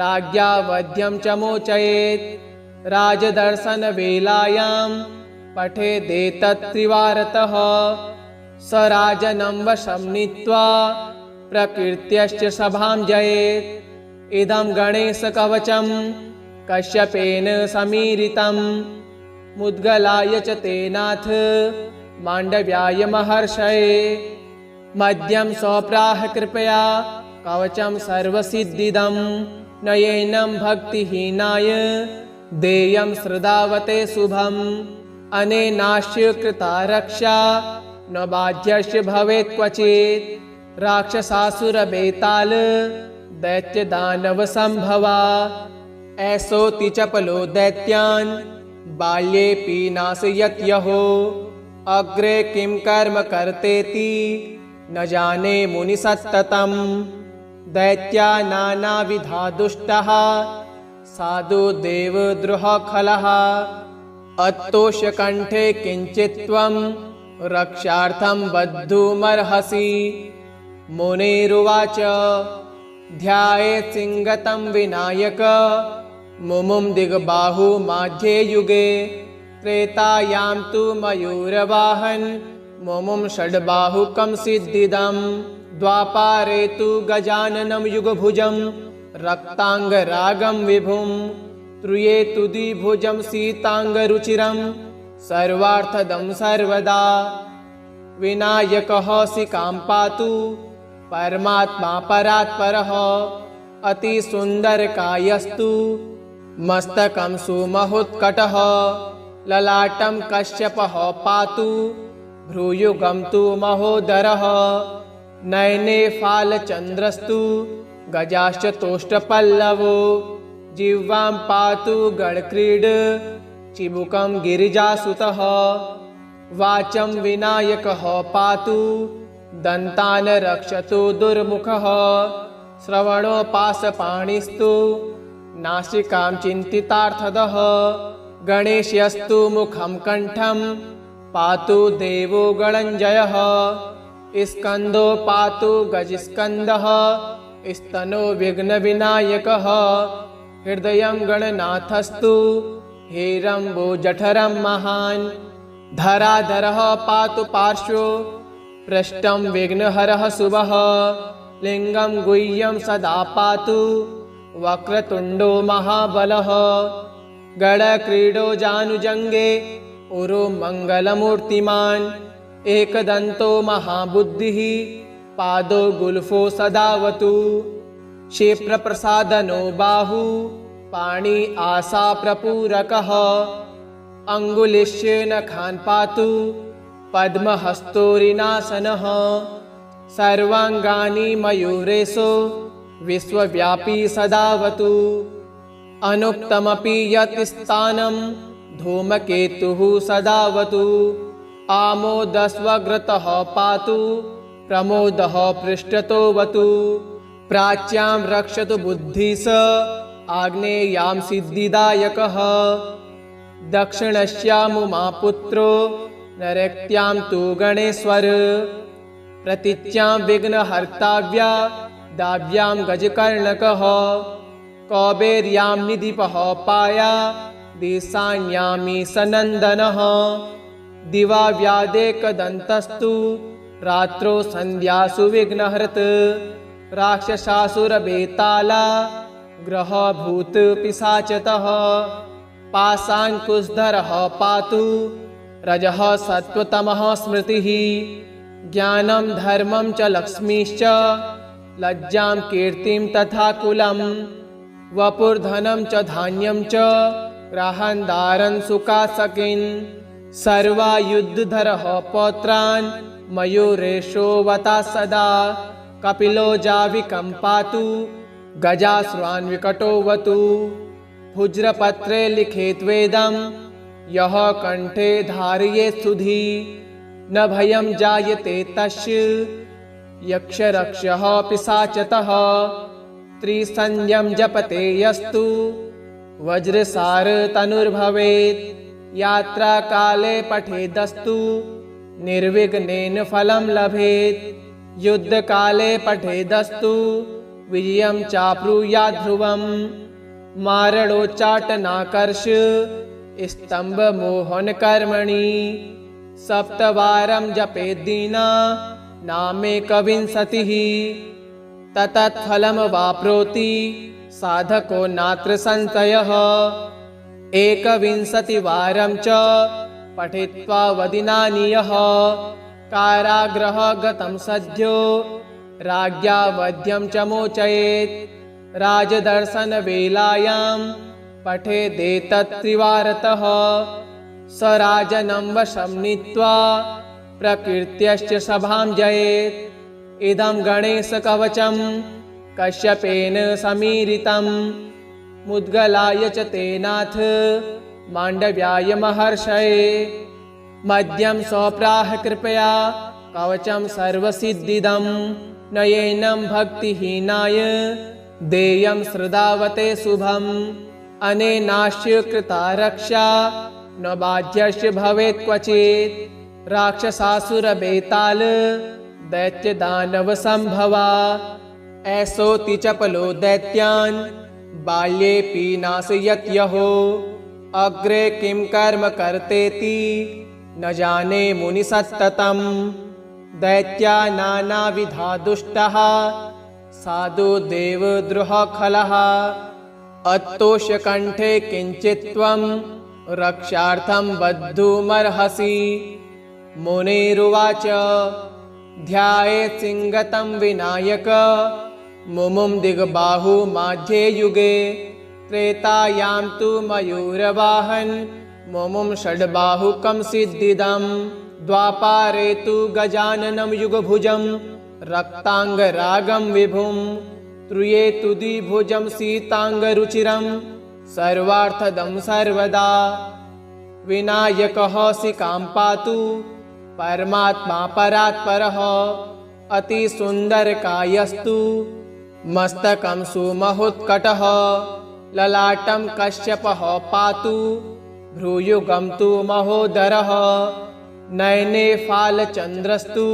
राज्ञा वध्यं च मोचयेत् राजदर्शनवेलायां पठेदेतत् त्रिवारतः स राजनं वशं नीत्वा प्रकृत्यश्च सभां जयेत् इदं गणेशकवचं कश्यपेन समीरितं मुद्गलाय च तेनाथ माण्डव्याय महर्षये मध्यं स्वप्राह कृपया कवचं सर्वसिद्धिदं नयेनं भक्तिहीनाय देयं श्रद्धावते शुभम् अनेनास्य कृता रक्षा न बाध्यस्य भवेत् क्वचित् राक्षसासुरबेताल दैत्यदानवसम्भवा ऐसोऽति चपलो दैत्यान् बाल्येऽपि नाशयत् यहो अग्रे किं कर्म कर्तेति न जाने मुनिसत्ततम् दैत्या नानाविधा दुष्टः साधु देवद्रोह खलः अत्तोष्यकण्ठे किञ्चित् त्वं रक्षार्थं बद्धुमर्हसि मुनिरुवाच ध्यायेत् सिंगतं विनायक मुमुं दिग्बाहु माध्ये युगे त्रेतायां तु मयूरवाहन मुमुं षड्बाहुकं सिद्धिदं द्वापारे तु गजाननं युगभुजं रक्ताङ्गरागं विभुं त्रुये तु द्विभुजं सीताङ्गरुचिरं सर्वार्थदं सर्वदा विनायकः सिकां पातु परमात्मा परात्परः अतिसुन्दरकायस्तु मस्तकं सुमहोत्कटः ललाटं कश्यपः पातु भ्रूयुगं तु महोदरः नयने फालचन्द्रस्तु गजाश्च तोष्टपल्लवो जिह्वां पातु गणक्रीड चिबुकं गिरिजासुतः वाचं विनायकः पातु दन्तान् रक्षतु दुर्मुखः श्रवणोपासपाणिस्तु नासिकां चिन्तितार्थदः गणेशस्तु मुखं कण्ठं पातु देवो गणञ्जयः स्कन्दो पातु गजस्कन्दः स्तनो विघ्नविनायकः हृदयं गणनाथस्तु हेरम्बो जठरं महान् धराधरः पातु पार्श्वो पृष्ठं विघ्नहरः शुभः लिङ्गं गुह्यं सदा पातु वक्रतुण्डो महाबलः गणक्रीडो जानुजङ्गे उरो मङ्गलमूर्तिमान् एकदन्तो महाबुद्धिः पादो गुल्फो सदावतु क्षिप्रप्रसादनो बाहु पाणि आसा प्रपूरकः अङ्गुलिश्य नखान् पातु पद्महस्तोरिनासनः सर्वाङ्गानि मयूरेशो विश्वव्यापी सदावतु अनुक्तमपि यत् स्थानं धूमकेतुः सदावतु आमोदस्वग्रतः पातु प्रमोदः पृष्ठतोऽवतु प्राच्यां रक्षतु बुद्धिः आग्नेयां सिद्धिदायकः दक्षिणस्यामुमापुत्रो नैऋत्यां तु गणेश्वर प्रतीच्यां विघ्नहर्ताव्या दाव्यां गजकर्णकः कौबेर्यां निधिपः पाया दिशान्यामी सनन्दनः दिवा व्यादेकदन्तस्तु रात्रो सन्ध्यासु विघ्नहर्त राक्षसासुरबेताला ग्रहभूत पिशाचतः पाशाङ्कुशधरः पातु रजः सत्त्वतमः स्मृतिः ज्ञानं धर्मं च लक्ष्मीश्च लज्जां कीर्तिं तथा कुलं वपुर्धनं च धान्यं च ग्राहन्दारन् सुकासकिन् सर्वायुद्धधरः पौत्रान् मयूरेशोऽवता सदा कपिलो जाविकं पातु गजाश्वान् विकटोऽवतु भुज्रपत्रे लिखेत् वेदं यः कण्ठे धारयेत् सुधी न भयं जायते तस्य यक्षरक्षः पिशाचतः त्रिसन्ध्यं जपते यस्तु वज्रसार तनुर्भवेत् यात्राकाले पठेदस्तु निर्विघ्नेन फलं लभेत् युद्धकाले पठेदस्तु विजयं चाप्नुयात् ध्रुवम् मारणोच्चाटनाकर्ष स्तम्भमोहनकर्मणि सप्तवारं जपेद्दीना नामेकविंशतिः ततत्फलं वाप्नोति साधको नात्र संशयः एकविंशतिवारं च पठित्वा वदिनानि यः कारागृह गतं सद्यो राज्ञा वध्यं च मोचयेत् राजदर्शनवेलायां पठेदेतत्त्रिवारतः स राजनं वशं नीत्वा प्रकृत्यश्च सभां जयेत् इदं गणेशकवचं कश्यपेन समीरितं मुद्गलाय च तेनाथ माण्डव्याय महर्षये मद्यं स्वप्राह कृपया कवचं सर्वसिद्धिदं नयेनं भक्तिहीनाय देयं श्रद्धावते शुभम् अनेनास्य कृता रक्षा न बाध्यस्य भवेत् क्वचित् राक्षसासुरबेताल दैत्यदानवसम्भवा ऐसोऽति चपलो दैत्यान् बाल्येऽपि नाशयत् यहो अग्रे किं कर्म कर्तेति न जाने मुनिसत्ततं दैत्या नानाविधा दुष्टः साधु देवद्रोहखलः अत्तोषकण्ठे किञ्चित् त्वं रक्षार्थं बद्धुमर्हसि मुनिरुवाच ध्यायेत् सिंगतं विनायक मुमुं दिग्बाहुमाध्ये युगे त्रेतायां तु मयूरवाहन मुमुं षड्बाहुकं सिद्धिदं द्वापारे तु गजाननं युगभुजं रक्ताङ्गरागं विभुं त्रुये तु द्विभुजं सीताङ्गरुचिरं सर्वार्थदं सर्वदा विनायकः सिकां पातु परमात्मा परात्परः अतिसुन्दरकायस्तु मस्तकं सुमहोत्कटः ललाटं कश्यपः पातु भ्रूयुगं तु महोदरः नयने फालचन्द्रस्तु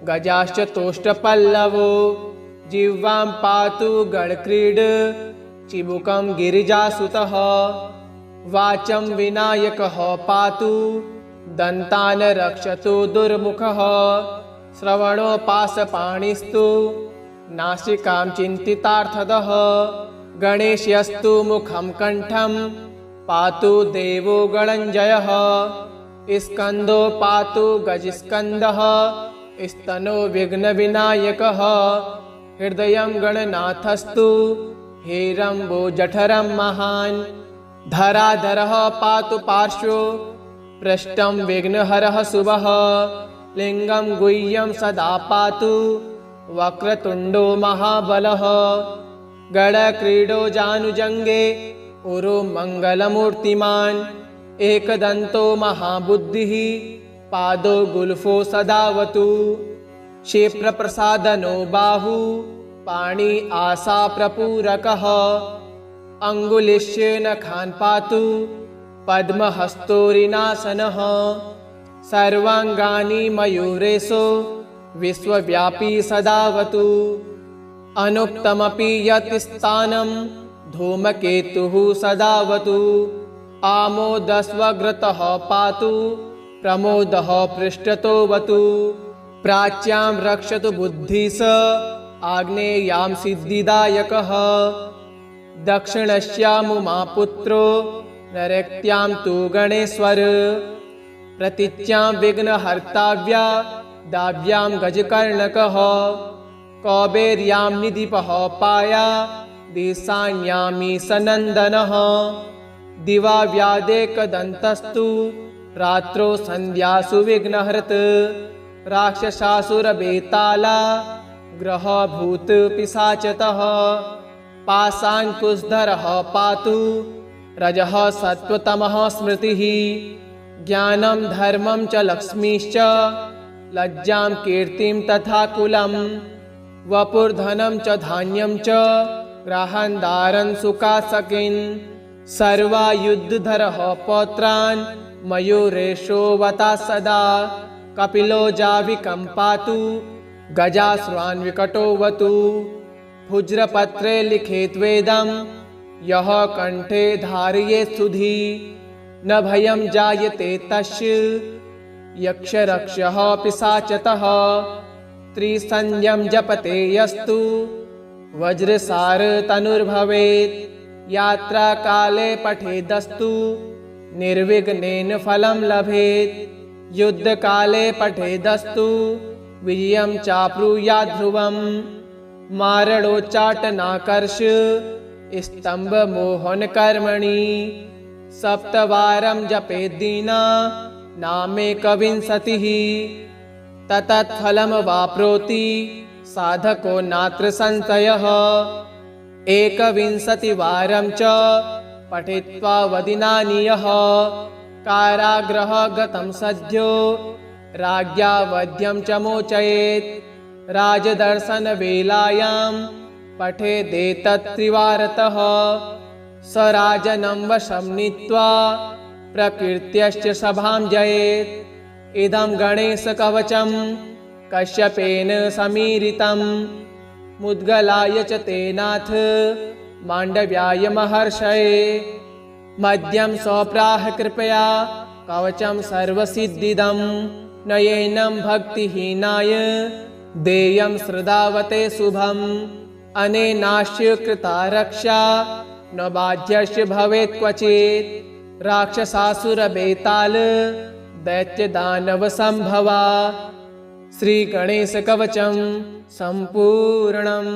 गजाश्च तोष्टपल्लवो जिह्वां पातु गणक्रीड चिबुकं गिरिजासुतः वाचं विनायकः पातु दन्तान् रक्षतु दुर्मुखः श्रवणोपासपाणिस्तु नासिकां चिन्तितार्थदः गणेशस्तु मुखं कण्ठं पातु देवो गणञ्जयः स्कन्दो पातु गजस्कन्दः स्तनो विघ्नविनायकः हृदयं गणनाथस्तु हेरम्बो जठरं महान् धराधरः पातु पार्श्वो पृष्ठं विघ्नहरः शुभः लिङ्गं गुह्यं सदा पातु वक्रतुण्डो महाबलः गणक्रीडो जानुजङ्गे उरु मङ्गलमूर्तिमान् एकदन्तो महाबुद्धिः पादो गुल्फो सदावतु क्षिप्रप्रसादनो बाहु पाणि आसा प्रपूरकः अङ्गुलिश्य नखान् पातु पद्महस्तोरिनासनः सर्वाङ्गानि मयूरेशो विश्वव्यापी सदावतु अनुक्तमपि यत् स्थानं धूमकेतुः सदावतु आमोदस्वग्रतः पातु प्रमोदः पृष्ठतोऽवतु प्राच्यां रक्षतु बुद्धिः स आग्नेयां सिद्धिदायकः दक्षिणस्यामुमापुत्रो नैऋत्यां तु गणेश्वर प्रतीच्यां विघ्नहर्ताव्या दाव्यां गजकर्णकः कौबेर्यां निधिपः पाया दिशान्यामी सनन्दनः दिवा व्यादेकदन्तस्तु रात्रो सन्ध्यासु विघ्नहर्त राक्षसासुरबेताला ग्रहभूत पिशाचतः पाशाङ्कुशधरः पातु रजः सत्त्वतमः स्मृतिः ज्ञानं धर्मं च लक्ष्मीश्च लज्जां कीर्तिं तथा कुलं वपुर्धनं च धान्यं च ग्रहन्दारन् सुखासकिन् सर्वायुधधरः पौत्रान् मयूरेशोऽवता सदा कपिलो जाविकं पातु गजाश्वान् विकटोऽवतु भुज्रपत्रे लिखेत् वेदं यः कण्ठे धारयेत् सुधी न भयं जायते तस्य यक्षरक्षः पिशाचतः त्रिसन्ध्यं जपते यस्तु वज्रसार तनुर्भवेत् यात्राकाले पठेदस्तु निर्विघ्नेन फलं लभेत् युद्धकाले पठेदस्तु विजयं चाप्नुयात् ध्रुवम् मारणोच्चाटनाकर्ष स्तम्भमोहनकर्मणि सप्तवारं जपेद्दीना नामेकविंशतिः ततत्फलं वाप्नोति साधको नात्र संशयः एकविंशतिवारं च पठित्वा वदिनानीयः कारागृह गतं सद्यो राज्ञा वध्यं च मोचयेत् राजदर्शनवेलायां पठेदेतत्त्रिवारतः स राजनं वशं नीत्वा प्रकृत्यश्च सभां जयेत् इदं गणेशकवचं कश्यपेन समीरितं मुद्गलाय च तेनाथ माण्डव्याय महर्षये मद्यं स्वप्राह कृपया कवचं सर्वसिद्धिदं नयेनं भक्तिहीनाय देयं श्रद्धावते शुभम् अनेनास्य कृता रक्षा न बाध्यस्य भवेत् क्वचित् राक्षसासुरबेताल दैत्यदानवसम्भवा। श्रीगणेशकवचं सम्पूर्णम्।